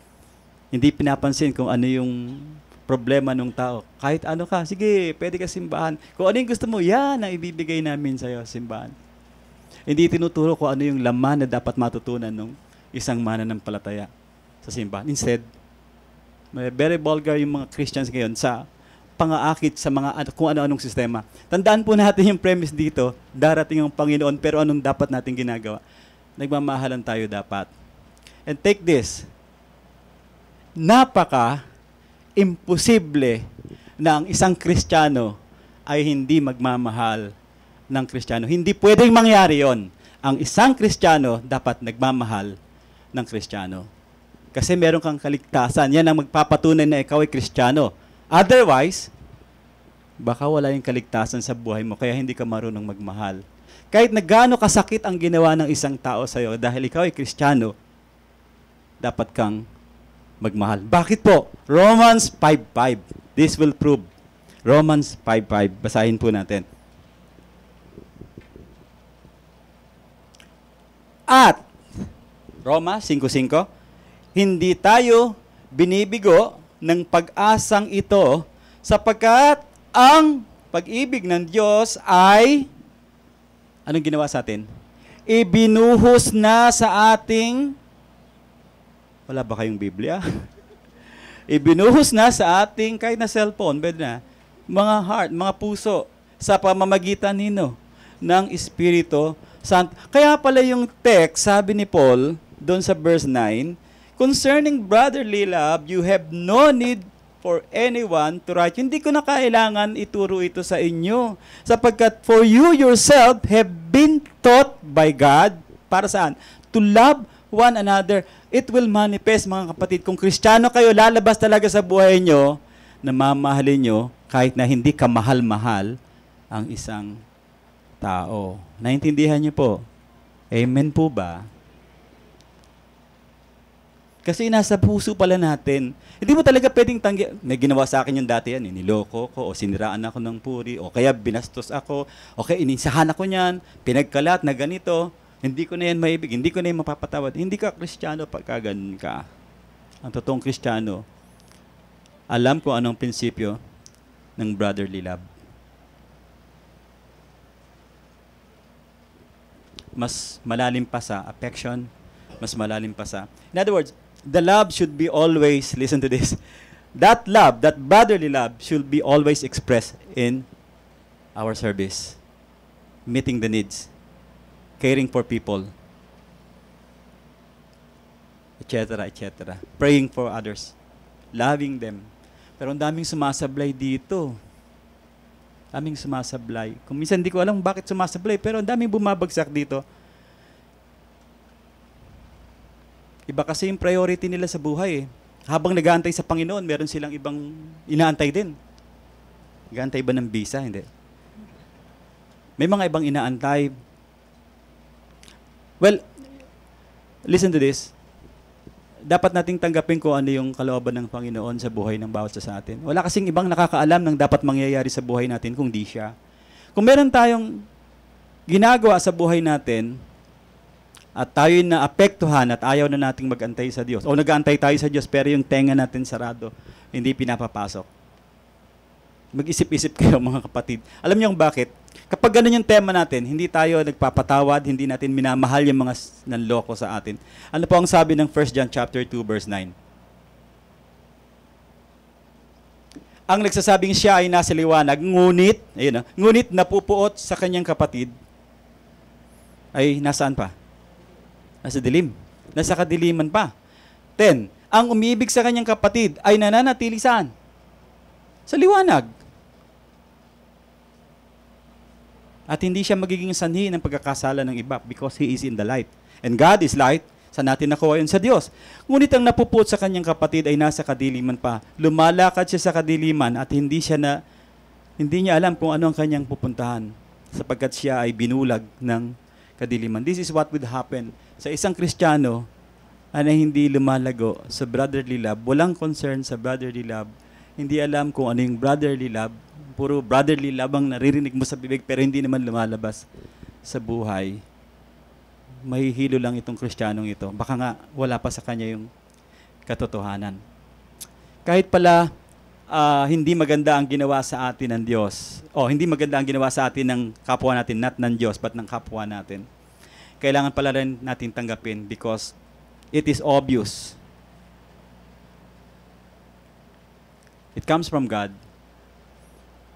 Hindi pinapansin kung ano yung problema ng tao. Kahit ano ka, sige, pwede ka simbahan. Kung ano yung gusto mo, yan ang ibibigay namin sa'yo, simbahan. Hindi tinuturo kung ano yung laman na dapat matutunan ng isang mananampalataya sa simbahan. Instead, may very vulgar yung mga Christians ngayon sa pangaakit sa mga kung ano-anong sistema. Tandaan po natin yung premise dito, darating yung Panginoon, pero anong dapat natin ginagawa? Nagmamahalan tayo dapat. And take this, imposible na ang isang Kristiyano ay hindi magmamahal ng Kristiyano. Hindi pwedeng mangyari yon. Ang isang Kristiyano dapat nagmamahal ng Kristiyano. Kasi meron kang kaligtasan. Yan ang magpapatunay na ikaw ay Kristiyano. Otherwise, baka wala yung kaligtasan sa buhay mo, kaya hindi ka marunong magmahal. Kahit na gaano kasakit ang ginawa ng isang tao sa'yo, dahil ikaw ay Kristiyano, dapat kang magmahal. Bakit po? Romans 5:5. This will prove. Romans 5:5. Basahin po natin. At, Roma 5:5, hindi tayo binibigo ng pag-asang ito sapagkat ang pag-ibig ng Diyos ay, anong ginawa sa atin? Ibinuhos na sa ating, wala ba kayong Biblia? Ibinuhos na sa ating, kahit na cellphone, pwede na, mga heart, mga puso, sa pamamagitan nino ng Espiritu Santo. Kaya pala yung text, sabi ni Paul, doon sa verse 9, concerning brotherly love, you have no need for anyone to write. Hindi ko na kailangan ituro ito sa inyo. Sapagkat for you yourself have been taught by God, para saan? To love one another. It will manifest, mga kapatid. Kung Kristiyano kayo, lalabas talaga sa buhay nyo, na mamahalin nyo, kahit na hindi ka mahal-mahal ang isang tao. Naintindihan niyo po? Amen po ba? Kasi nasa puso pala natin. Hindi mo talaga pwedeng tanggi. May ginawa sa akin yung dati yan. Niloko ko, o siniraan ako ng puri, o kaya binastos ako, o kaya ininsahan ako niyan, pinagkalat na ganito. Hindi ko na yan maibig, hindi ko na yan mapapatawad. Hindi ka Kristiyano pagka ganun ka. Ang totoong Kristiyano, alam ko anong prinsipyo ng brotherly love. Mas malalim pa sa affection, mas malalim pa sa... In other words, the love should be always, listen to this, that love, that brotherly love should be always expressed in our service. Meeting the needs, caring for people, etc., etc. Praying for others, loving them. Pero ang daming sumasablay dito. Daming sumasablay. Kung minsan hindi ko alam bakit sumasablay, pero ang daming bumabagsak dito. Iba kasi yung priority nila sa buhay eh. Habang nag-aantay sa Panginoon, meron silang ibang inaantay din. Nag-aantay ba ng visa? Hindi. May mga ibang inaantay. Well, listen to this. Dapat nating tanggapin kung ano yung kalooban ng Panginoon sa buhay ng bawat isa sa atin. Wala kasing ibang nakakaalam ng dapat mangyayari sa buhay natin kung di siya. Kung meron tayong ginagawa sa buhay natin, at tayo na apektuhan at ayaw na nating mag-antay sa Diyos. O nag-aantay tayo sa Diyos pero yung tenga natin sarado, hindi pinapapasok. Mag-isip-isip kayo mga kapatid. Alam niyo kung bakit? Kapag ganun yung tema natin, hindi tayo nagpapatawad, hindi natin minamahal yung mga nanloko sa atin. Ano po ang sabi ng 1 John chapter 2 verse 9? Ang nagsasabing siya ay nasa liwanag, ngunit, ayun, ngunit napupuot sa kanyang kapatid, ay nasaan pa? Nasa dilim. Nasa kadiliman pa. 10. Ang umiibig sa kanyang kapatid ay nananatili saan? Sa liwanag. At hindi siya magiging sanhi ng pagkakasala ng iba because he is in the light. And God is light. Saan natin nakuha yun? Sa Diyos. Ngunit ang napuput sa kanyang kapatid ay nasa kadiliman pa. Lumalakad siya sa kadiliman at hindi niya alam kung ano ang kanyang pupuntahan sapagkat siya ay binulag ng kadiliman. This is what would happen sa isang Kristiyano na hindi lumalago sa brotherly love, walang concern sa brotherly love, hindi alam kung ano yung brotherly love, puro brotherly love ang naririnig mo sa bibig pero hindi naman lumalabas sa buhay. Mahihilo lang itong Kristiyanong ito. Baka nga wala pa sa kanya yung katotohanan. Kahit pala hindi maganda ang ginawa sa atin ng Diyos, o hindi maganda ang ginawa sa atin ng kapwa natin, not ng Diyos, but ng kapwa natin, kailangan pala rin natin tanggapin because it is obvious. It comes from God.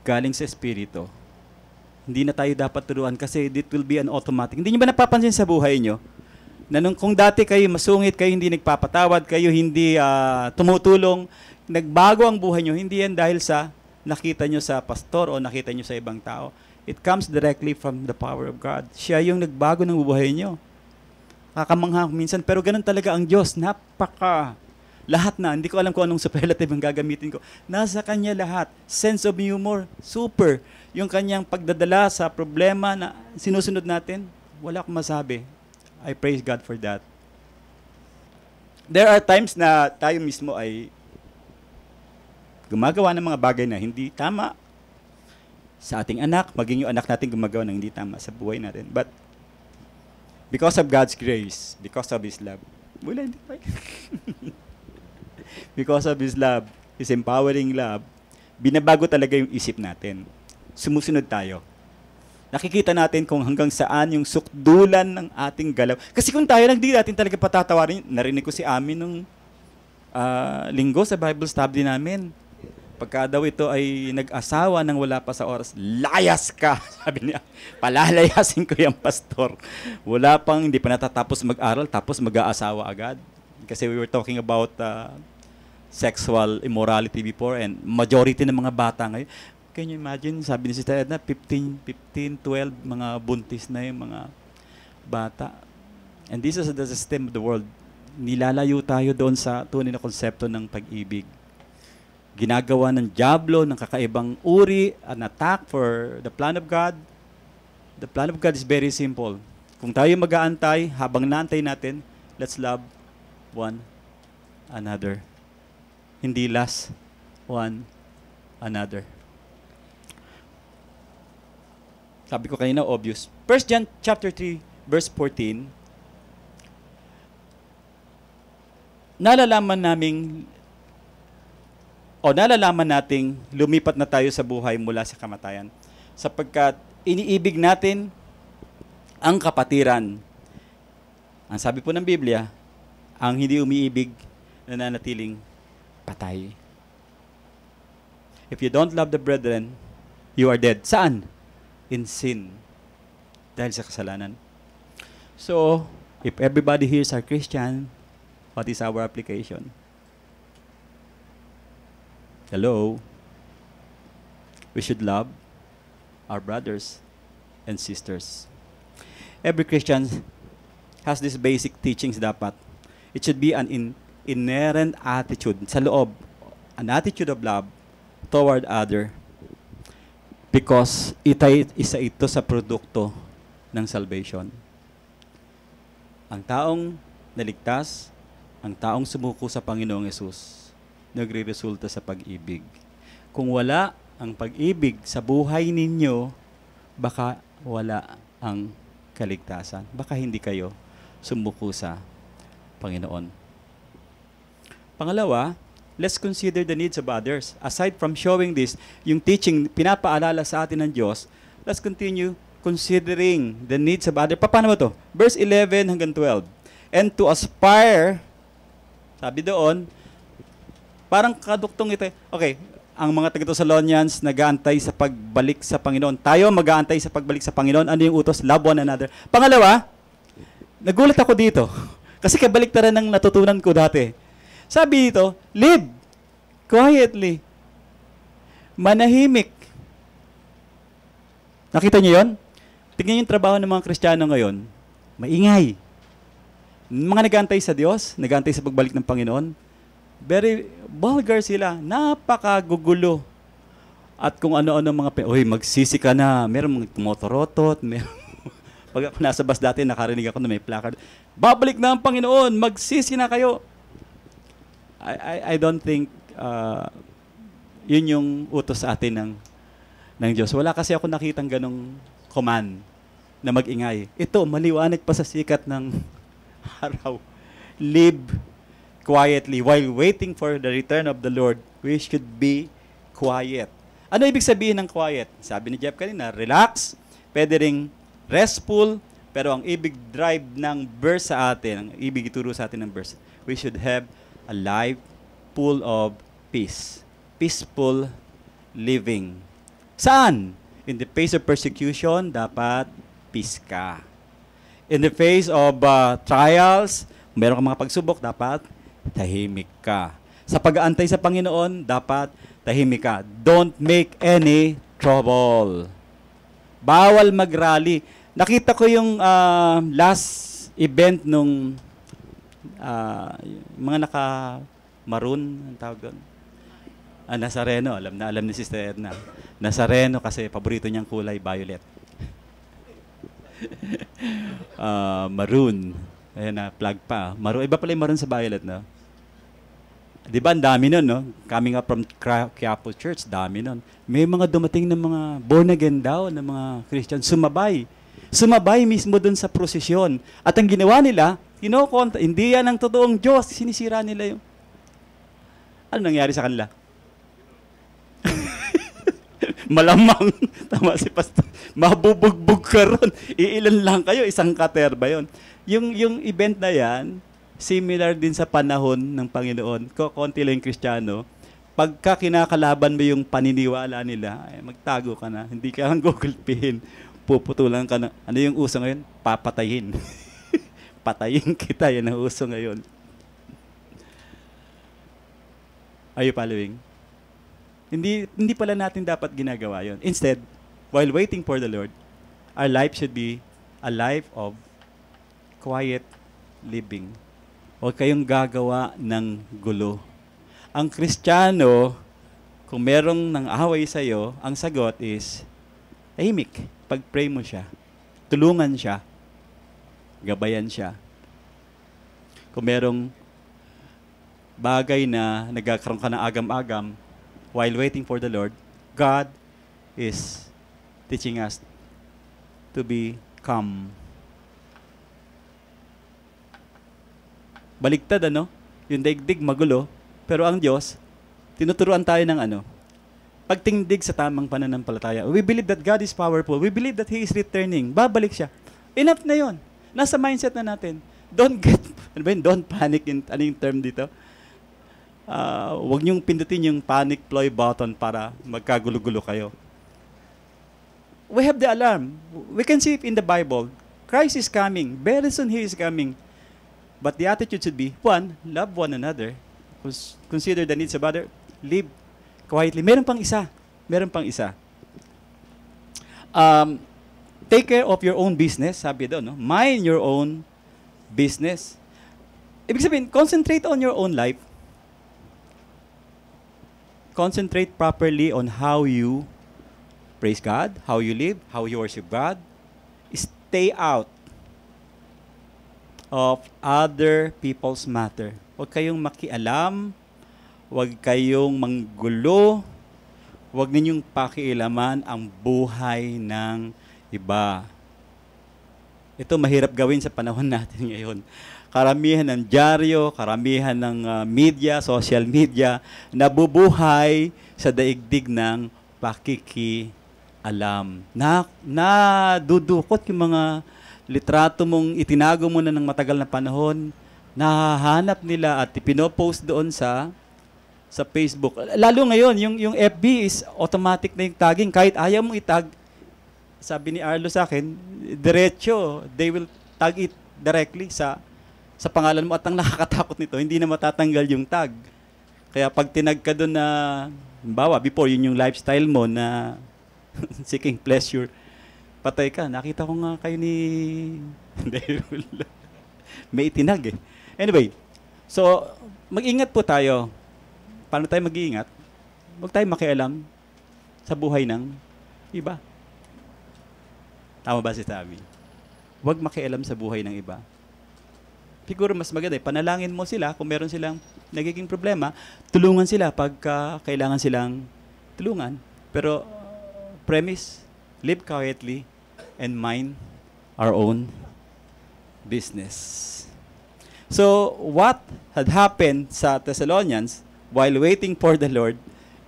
Galing sa Espiritu. Hindi na tayo dapat turuan kasi it will be an automatic. Hindi niyo ba napapansin sa buhay niyo na kung dati kayo masungit, kayo hindi nagpapatawad, kayo hindi tumutulong, nagbago ang buhay niyo, hindi yan dahil sa nakita niyo sa pastor o nakita niyo sa ibang tao. It comes directly from the power of God. Siya yung nagbago ng buhay niyo. Kakamangha minsan, pero ganun talaga ang Diyos. Lahat na. Hindi ko alam kung anong superlative ang gagamitin ko. Nasa Kanya lahat. Sense of humor, super. Yung Kanyang pagdadala sa problema na sinusunod natin, wala akong masabi. I praise God for that. There are times na tayo mismo ay gumagawa ng mga bagay na hindi tama sa ating anak, maging yung anak natin gumagawa ng hindi tama sa buhay natin. But because of God's grace, because of His love, because of His love, His empowering love, binabago talaga yung isip natin. Sumusunod tayo. Nakikita natin kung hanggang saan yung sukdulan ng ating galaw. Kasi kung tayo lang di natin talaga patatawarin, narinig ko si Ami nung linggo sa Bible study namin. Pagka daw ito ay nag-asawa nang wala pa sa oras, layas ka! Sabi niya, palalayasin ko yung pastor. Wala pang, hindi pa natatapos mag-aral, tapos mag-aasawa agad. Kasi we were talking about sexual immorality before and majority ng mga bata ngayon. Can you imagine, sabi ni Sister Edna, 15, 12, mga buntis na yung mga bata. And this is the system of the world. Nilalayo tayo doon sa tunay na konsepto ng pag-ibig. Ginagawa ng diablo ng kakaibang uri, an attack for the plan of God. The plan of God is very simple. Kung tayo mag-aantay, habang naantay natin, let's love one another. Hindi last one another. Sabi ko kanina, obvious. 1 John chapter 3, verse 14, nalalaman nating lumipat na tayo sa buhay mula sa kamatayan. Sapagkat iniibig natin ang kapatiran. Ang sabi po ng Biblia, ang hindi umiibig, nananatiling patay. If you don't love the brethren, you are dead. Saan? In sin. Dahil sa kasalanan. So, if everybody here is a Christian, what is our application? Hello? We should love our brothers and sisters. Every Christian has these basic teachings dapat. It should be an inherent attitude sa loob, an attitude of love toward other. Because isa ito sa produkto ng salvation. Ang taong naligtas, ang taong sumuko sa Panginoong Yesus, nagre-resulta sa pag-ibig. Kung wala ang pag-ibig sa buhay ninyo, baka wala ang kaligtasan. Baka hindi kayo sumuko sa Panginoon. Pangalawa, let's consider the needs of others. Aside from showing this, yung teaching, pinapaalala sa atin ng Diyos, let's continue considering the needs of others. Paano ba ito? Verse 11 hanggang 12. And to aspire, sabi doon, parang kaduktong ito. Okay, ang mga taga-Thessalonians nag-aantay sa pagbalik sa Panginoon. Tayo mag-aantay sa pagbalik sa Panginoon. Ano yung utos? Love one another. Pangalawa, nagulat ako dito. Kasi kabaliktaran ng natutunan ko dati. Sabi dito, live quietly. Manahimik. Nakita niyo yon? Tingnan yung trabaho ng mga Kristiyano ngayon. Maingay. Mga nag-aantay sa Diyos, nag-aantay sa pagbalik ng Panginoon, very vulgar sila. Napakagugulo. At kung ano-ano mga, magsisi ka na. Meron mga tumotorotot. Pag ako nasa bus dati, nakarinig ako na may placard. Babalik na ang Panginoon. Magsisi na kayo. I don't think yun yung utos sa atin ng Diyos. Wala kasi ako nakitang ganong command na mag-ingay. Ito, maliwanag pa sa sikat ng araw. Live quietly. While waiting for the return of the Lord, we should be quiet. Ano ibig sabihin ng quiet? Sabi ni Jeff kanina, relax, pwede ring restful, pero ang ibig drive ng verse sa atin, ang ibig ituro sa atin ng verse, we should have a life full of peace. Peaceful living. Saan? In the face of persecution, dapat peace ka. In the face of trials, meron kang mga pagsubok, dapat tahimik ka. Sa pag-aantay sa Panginoon, dapat tahimik ka. Don't make any trouble. Bawal mag-rally. Nakita ko yung last event nung mga naka-maroon, ang tawag doon. Nazareno, alam ni Sister Edna. Nazareno kasi paborito niyang kulay, violet. Maroon. Ayan na, plug pa. Maroon. Iba pala yung maroon sa violet, no? Di ba, ang dami nun, no? Coming up from Quiapo Church, dami nun. May mga dumating ng mga born again daw, ng mga Christian, sumabay. Sumabay mismo dun sa prosesyon. At ang ginawa nila, hindi yan ang totoong Diyos. Sinisira nila yung... Ano nangyari sa kanila? Malamang, tama si Pastor, mabubugbog ka ron. Iilan lang kayo, isang kater ba yun? Yung event na yan, similar din sa panahon ng Panginoon. Konti lang yung Kristiyano. Pagka kinakalaban mo yung paniniwala nila, magtago ka na. Hindi ka ang gugulpihin. Puputulan ka na. Ano yung uso ngayon? Papatayin. Patayin kita. Yan ang uso ngayon. Are you following? Hindi pala natin dapat ginagawa yon. Instead, while waiting for the Lord, our life should be a life of quiet living. Huwag kayong gagawa ng gulo. Ang Kristiyano, kung merong nang away sa'yo, ang sagot is, tahimik. Pag-pray mo siya. Tulungan siya. Gabayan siya. Kung merong bagay na nagkakaroon ka ng agam-agam, while waiting for the Lord, God is teaching us to be calm. Baligtad, yung daigdig magulo, pero ang Diyos, tinuturuan tayo ng pagtindig sa tamang pananampalataya. We believe that God is powerful. We believe that He is returning. Babalik siya. Enough na yon. Nasa mindset na natin. Don't panic. Ano yung term dito? Huwag niyong pindutin yung panic ploy button para magkagulo-gulo kayo. We have the alarm. We can see it in the Bible. Christ is coming. Very soon He is coming. But the attitude should be, one, love one another. Consider the needs of other. Live quietly. Meron pang isa. Take care of your own business. Sabi doon, mind your own business. Ibig sabihin, concentrate on your own life. Concentrate properly on how you praise God, how you live, how you worship God. Stay out of other people's matter. Huwag kayong makialam, huwag kayong manggulo, huwag ninyong pakialaman ang buhay ng iba. Ito mahirap gawin sa panahon natin ngayon. Karamihan ng dyaryo, karamihan ng media, social media, nabubuhay sa daigdig ng pakikialam. Nadudukot yung mga litrato mong itinago mo na ng matagal na panahon, nahahanap nila at ipinopost doon sa Facebook. Lalo ngayon, yung FB is automatic na yung tagging. Kahit ayaw mong itag, sabi ni Arlo sa akin, diretso, they will tag it directly sa pangalan mo. At ang nakakatakot nito, hindi na matatanggal yung tag. Kaya pag tinag ka doon na, halimbawa, before yun yung lifestyle mo na seeking pleasure, patay ka. Nakita ko nga kayo ni... May itinag eh. Anyway, so, mag-ingat po tayo. Paano tayo mag-iingat? Huwag tayo makialam sa buhay ng iba. Tama ba si Tavi? Huwag makialam sa buhay ng iba. Siguro mas maganda, panalangin mo sila kung meron silang nagiging problema, tulungan sila pagka kailangan silang tulungan. Pero, premise, live quietly and mind our own business. So, what had happened sa Thessalonians while waiting for the Lord,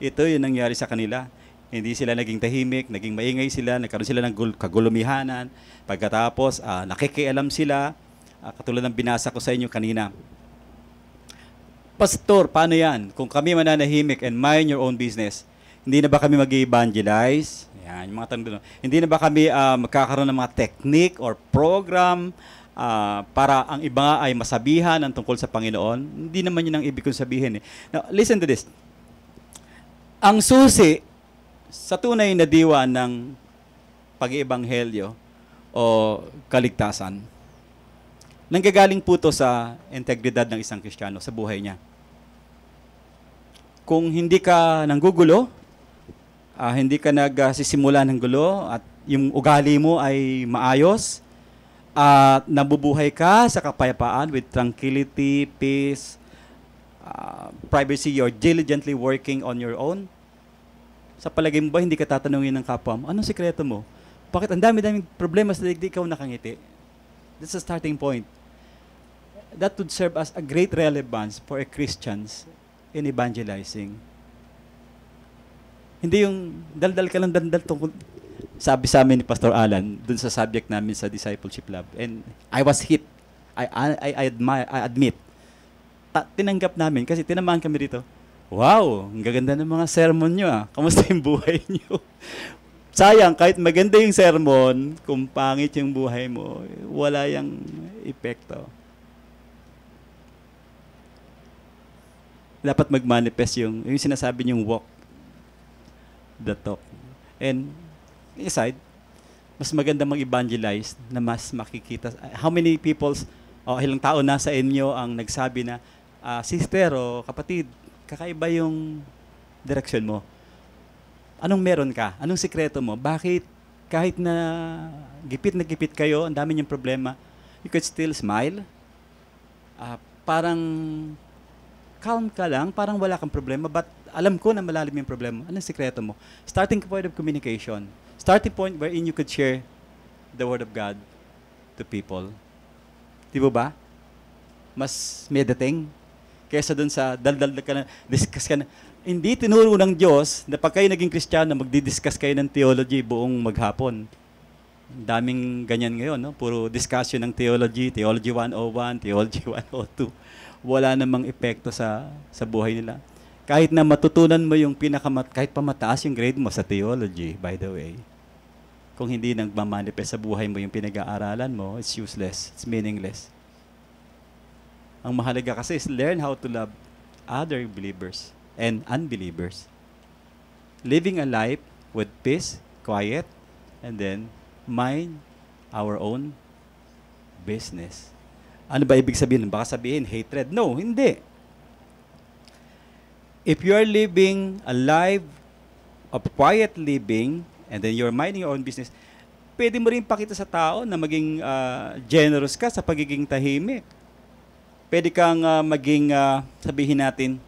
ito yung nangyari sa kanila. Hindi sila naging tahimik, naging maingay sila, nagkaroon sila ng kagulumihanan. Pagkatapos, nakikialam sila, katulad ng binasa ko sa inyo kanina. Pastor, paano yan? Kung kami mananahimik and mind your own business, hindi na ba kami mag-evangelize? Yan, yung mga tanong doon. Hindi na ba kami magkakaroon ng mga technique or program para ang iba ay masabihan ang tungkol sa Panginoon? Hindi naman yun ang ibig kong sabihin. Now, listen to this. Ang susi sa tunay na diwa ng pag-iebanghelyo o kaligtasan, nanggagaling po to sa integridad ng isang Kristiyano sa buhay niya. Kung hindi ka nanggugulo, hindi ka nagsisimula ng gulo at yung ugali mo ay maayos at nabubuhay ka sa kapayapaan with tranquility, peace, privacy, you're diligently working on your own. Sa palagay mo ba, hindi ka tatanungin ng kapwa mo, anong sikreto mo? Bakit ang dami-daming problema sa daigdig, ikaw nakangiti? That's a starting point. That would serve as a great relevance for a Christians in evangelizing. Hindi yung daldal ka lang daldal tungkol. Sabi sa amin ni Pastor Alan, dun sa subject namin sa Discipleship Lab. And I was hit. I admit. Tinanggap namin kasi tinamaan kami dito. Wow, ang gaganda ng mga sermon nyo Kamusta yung buhay nyo? Sayang, kahit maganda yung sermon, kung pangit yung buhay mo, wala yung epekto. Dapat mag-manifest yung sinasabi niyong walk the talk. And aside, mas maganda mag-evangelize na mas makikita. How many people, ilang tao na sa inyo ang nagsabi na, sister o kapatid, kakaiba yung direksyon mo. Anong meron ka? Anong sikreto mo? Bakit kahit na gipit kayo, ang dami niyong problema, you could still smile? Parang calm ka lang, parang wala kang problema, but alam ko na malalim yung problema. Anong sikreto mo? Starting point of communication. Starting point wherein you could share the Word of God to people. Di ba? Mas may dating kaysa dun sa daldal ka na, discuss ka na. Hindi tinuro ng Diyos na pag kayo naging Kristiyano, magdi-discuss kayo ng theology buong maghapon. Daming ganyan ngayon, no? Puro discussion ng theology, Theology 101, Theology 102. Wala namang epekto sa buhay nila. Kahit na matutunan mo yung kahit pa mataas yung grade mo sa theology, by the way, kung hindi nagmamanifest sa buhay mo yung pinag-aaralan mo, it's useless, it's meaningless. Ang mahalaga kasi is learn how to love other believers and unbelievers. Living a life with peace, quiet, and then mind our own business. Ano ba ibig sabihin? Baka sabihin, hatred. No, hindi. If you are living a life of quiet living, and then you're minding your own business, pwede mo rin pakita sa tao na maging generous ka sa pagiging tahimik. Pwede kang maging, sabihin natin,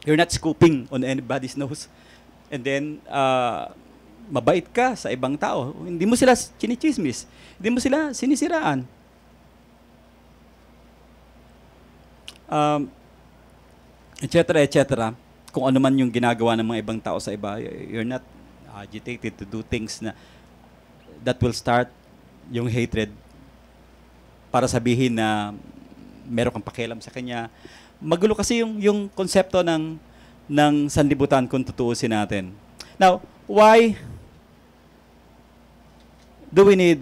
you're not scooping on anybody's nose. And then, mabait ka sa ibang tao. Hindi mo sila chinichismis. Hindi mo sila sinisiraan. etc. Kung ano man yung ginagawa ng mga ibang tao sa iba, you're not agitated to do things na that will start yung hatred para sabihin na meron kang pakialam sa kanya. Magulo kasi yung konsepto ng sanlibutan kung tutuusin natin. Now, why do we need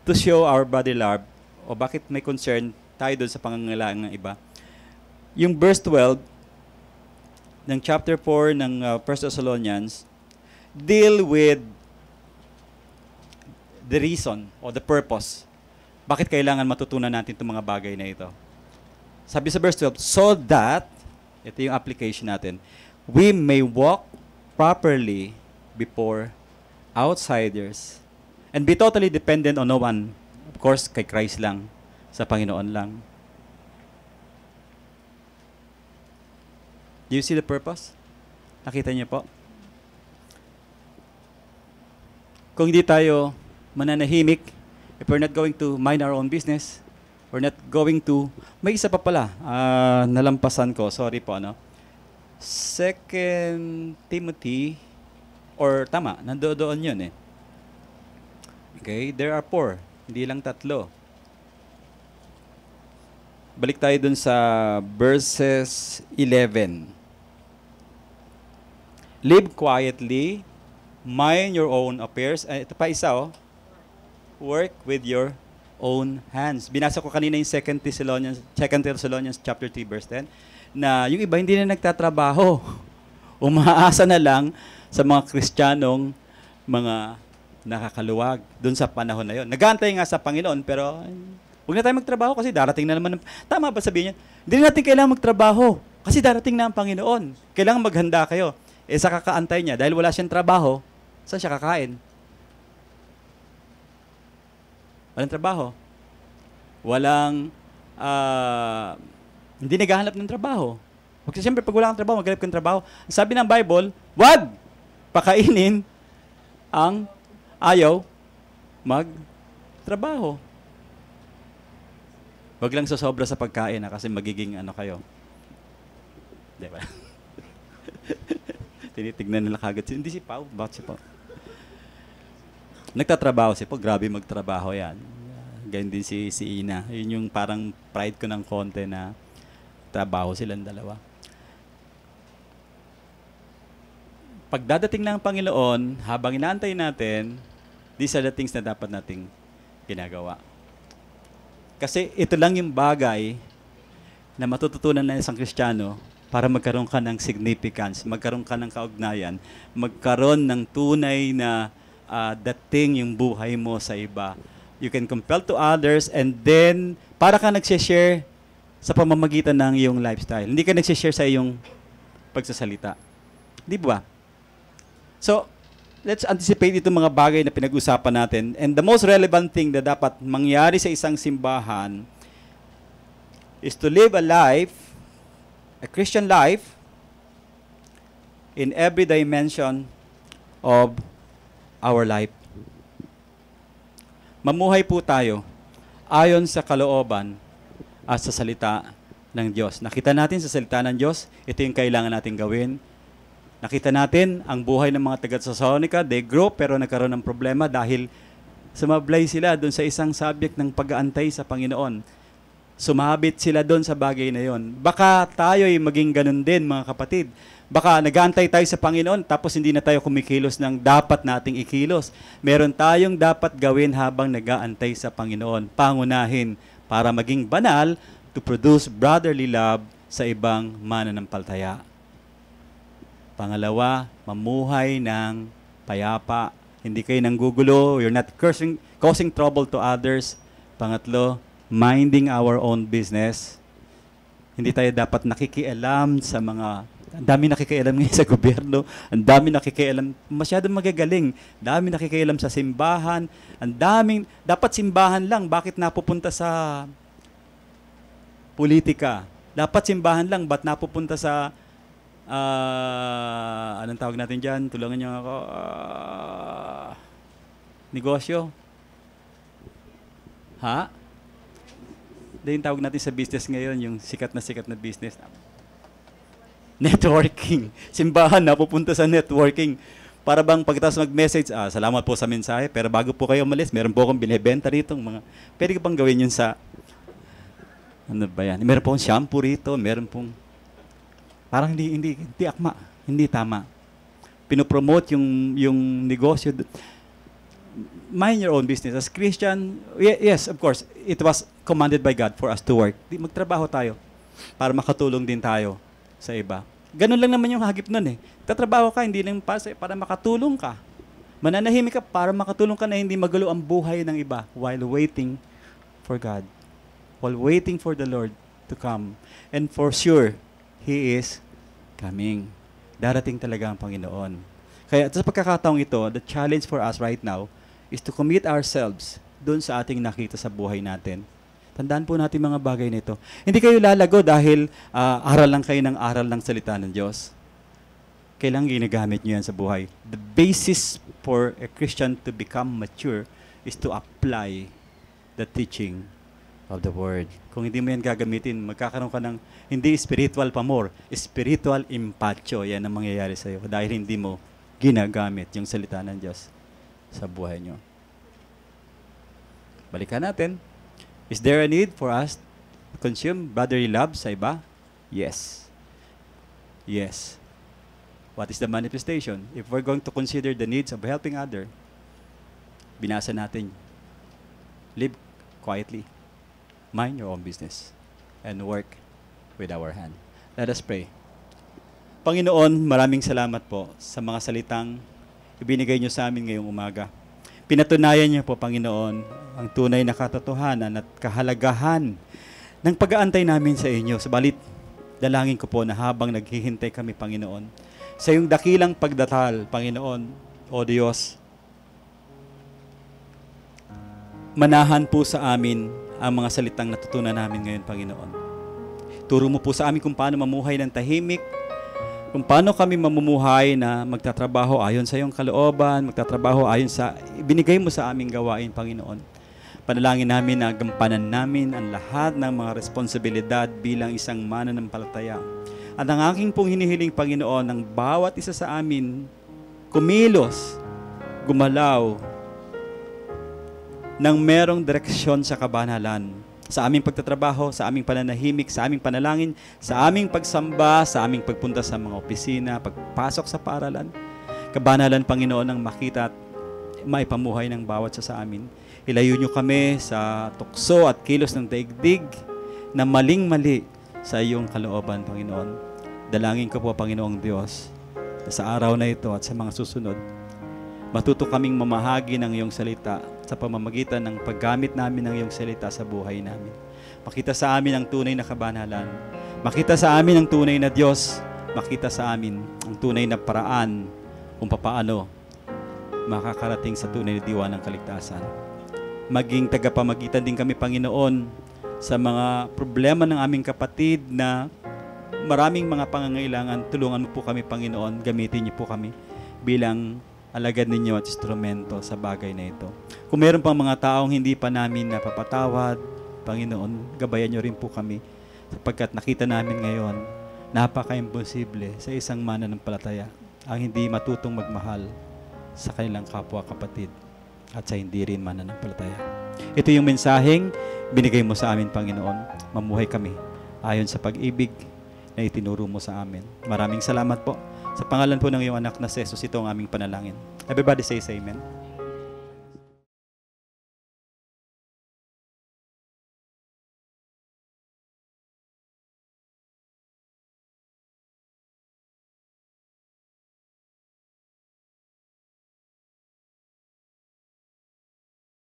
to show our body love? O bakit may concern tayo doon sa pangangailangan ng iba? Yung verse 12 ng chapter 4 ng 1 Thessalonians deal with the reason or the purpose. Bakit kailangan matutunan natin itong mga bagay na ito? Sabi sa verse 12, so that, ito yung application natin, we may walk properly before outsiders and be totally dependent on no one. Of course, kay Christ lang, sa Panginoon lang. Do you see the purpose? Nakita niyo po? Kung hindi tayo mananahimik, if we're not going to mind our own business, we're not going to, may isa pa pala, nalampasan ko, sorry po, 2 Timothy, or tama, nandoon yun eh. Okay, there are 4, hindi lang 3. Balik tayo dun sa verses 11. Live quietly, mind your own affairs. Ito pa isa, work with your own hands. Binasa ko kanina yung 2 Thessalonians chapter 3 verse 10 na yung iba hindi na nagtatrabaho. Umaasa na lang sa mga Kristiyanong mga nakakaluwag doon sa panahon na yon. Nag-aantay nga sa Panginoon pero huwag na tayo magtrabaho kasi darating na naman. Tama ba sabihin niya? Hindi na natin kailangan magtrabaho kasi darating na ang Panginoon. Kailangan maghanda kayo. Sa kakaantay niya, dahil wala siyang trabaho, saan siya kakain? Walang trabaho. Hindi naghahanap ng trabaho. Kasi siyempre, pag wala kang trabaho, maghanap kang trabaho. Sabi ng Bible, wag pakainin ang ayaw magtrabaho. Wag lang sasobra sa pagkain kasi magiging kayo. Di ba? Tinitignan nila kagad. Hindi si Pao. Bakit si Pao? Nagtatrabaho si Pao. Grabe magtrabaho yan. Ganyan din si Ina. Yun yung parang pride ko ng konti na trabaho silang dalawa. Pagdadating ng Panginoon, habang inaantay natin, these are the things na dapat nating ginagawa. Kasi ito lang yung bagay na matututunan ng isang Kristiyano para magkaroon ka ng significance, magkaroon ka ng kaugnayan, magkaroon ng tunay na dating yung buhay mo sa iba. You can compel to others, and then para ka nagsishare sa pamamagitan ng iyong lifestyle. Hindi ka nagsishare sa iyong pagsasalita. Di ba? So, let's anticipate itong mga bagay na pinag-usapan natin. And the most relevant thing na dapat mangyari sa isang simbahan is to live a life, a Christian life, in every dimension of our life. Mamuhay po tayo ayon sa kalooban at sa salita ng Diyos. Nakita natin sa salita ng Diyos, ito yung kailangan natin gawin. Nakita natin ang buhay ng mga taga-Thessalonica, they grow pero nagkaroon ng problema dahil sumablay sila doon sa isang subject ng pag-aantay sa Panginoon. Sumabit sila doon sa bagay na yon. Baka tayo ay maging ganun din, mga kapatid. Baka nag-aantay tayo sa Panginoon tapos hindi na tayo kumikilos ng dapat nating ikilos. Meron tayong dapat gawin habang nag-aantay sa Panginoon. Pangunahin para maging banal to produce brotherly love sa ibang mananampalataya. Pangalawa, mamuhay ng payapa. Hindi kayo nanggugulo. You're not causing trouble to others. Pangatlo, minding our own business. Hindi tayo dapat nakikialam sa mga... Ang dami nakikialam ngayon sa gobyerno. Ang dami nakikialam. Masyadong magagaling. Dami nakikialam sa simbahan. Ang daming... Dapat simbahan lang. Bakit napupunta sa politika? Dapat simbahan lang. Ba't napupunta sa... anong tawag natin dyan? Tulungan niyo ako. Negosyo? Ha? Yung tawag natin sa business ngayon, yung sikat na business. Networking. Simbahan na pupunta sa networking. Para bang pagkatapos mag-message, salamat po sa mensahe, pero bago po kayo umalis, meron po akong binibenta rito. Pwede ka bang gawin yun sa, ano ba yan? Meron pong shampoo rito, meron pong, parang hindi akma, hindi tama. Pinopromote yung negosyo. Mind your own business. As Christian, yes, of course, it was commanded by God for us to work. Magtrabaho tayo para makatulong din tayo sa iba. Ganun lang naman yung hagip nun eh. Tatrabaho ka, hindi lang para makatulong ka. Mananahimik ka para makatulong ka na hindi magulo ang buhay ng iba while waiting for God. While waiting for the Lord to come. And for sure, He is coming. Darating talaga ang Panginoon. Kaya sa pagkakataong ito, the challenge for us right now is to commit ourselves doon sa ating nakita sa buhay natin. Tandaan po natin mga bagay nito. Hindi kayo lalago dahil aral lang kayo ng aral ng salita ng Diyos. Kailangan ginagamit nyo yan sa buhay. The basis for a Christian to become mature is to apply the teaching of the Word. Kung hindi mo yan gagamitin, magkakaroon ka ng hindi spiritual pa more, spiritual impatyo. Yan ang mangyayari sa iyo dahil hindi mo ginagamit yung salita ng Diyos sa buhay nyo. Balikan natin. Is there a need for us to consume brotherly love sa iba? Yes. Yes. What is the manifestation? If we're going to consider the needs of helping other, binasa natin, live quietly, mind your own business, and work with our hand. Let us pray. Panginoon, maraming salamat po sa mga salitang ibinigay niyo sa amin ngayong umaga. Pinatunayan niyo po, Panginoon, ang tunay na katotohanan at kahalagahan ng pag-aantay namin sa inyo. Subalit, dalangin ko po na habang naghihintay kami, Panginoon, sa iyong dakilang pagdatal, Panginoon, O Diyos, manahan po sa amin ang mga salitang natutunan namin ngayon, Panginoon. Turo mo po sa amin kung paano mamuhay ng tahimik, kung paano kami mamumuhay na magtatrabaho ayon sa iyong kalooban, magtatrabaho ayon sa ibinigay mo sa aming gawain, Panginoon. Panalangin namin na gampanan namin ang lahat ng mga responsibilidad bilang isang mananampalataya. At ang aking pong hinihiling, Panginoon, ng bawat isa sa amin, kumilos, gumalaw, nang merong direksyon sa kabanalan, sa aming pagtatrabaho, sa aming pananahimik, sa aming panalangin, sa aming pagsamba, sa aming pagpunta sa mga opisina, pagpasok sa paaralan. Kabanalan, Panginoon, ang makita at maipamuhay ng bawat sa amin. Ilayo niyo kami sa tukso at kilos ng daigdig na maling-mali sa iyong kalooban, Panginoon. Dalangin ko po, Panginoong Diyos, na sa araw na ito at sa mga susunod, matuto kaming mamahagi ng iyong salita sa pamamagitan ng paggamit namin ng iyong salita sa buhay namin. Makita sa amin ang tunay na kabanalan. Makita sa amin ang tunay na Diyos. Makita sa amin ang tunay na paraan kung papaano makakarating sa tunay na diwa ng kaligtasan. Maging tagapamagitan din kami, Panginoon, sa mga problema ng aming kapatid na maraming mga pangangailangan. Tulungan mo po kami, Panginoon. Gamitin niyo po kami bilang alagad ninyo at instrumento sa bagay na ito. Kung meron pang mga taong hindi pa namin napapatawad, Panginoon, gabayan niyo rin po kami sapagkat nakita namin ngayon, napaka-imposible sa isang mananampalataya ang hindi matutong magmahal sa kanilang kapwa-kapatid at sa hindi rin mananampalataya. Ito yung mensaheng binigay mo sa amin, Panginoon. Mamuhay kami ayon sa pag-ibig na itinuro mo sa amin. Maraming salamat po. Sa pangalan po ng iyong anak na si Jesus, ito ang aming panalangin. Everybody say amen.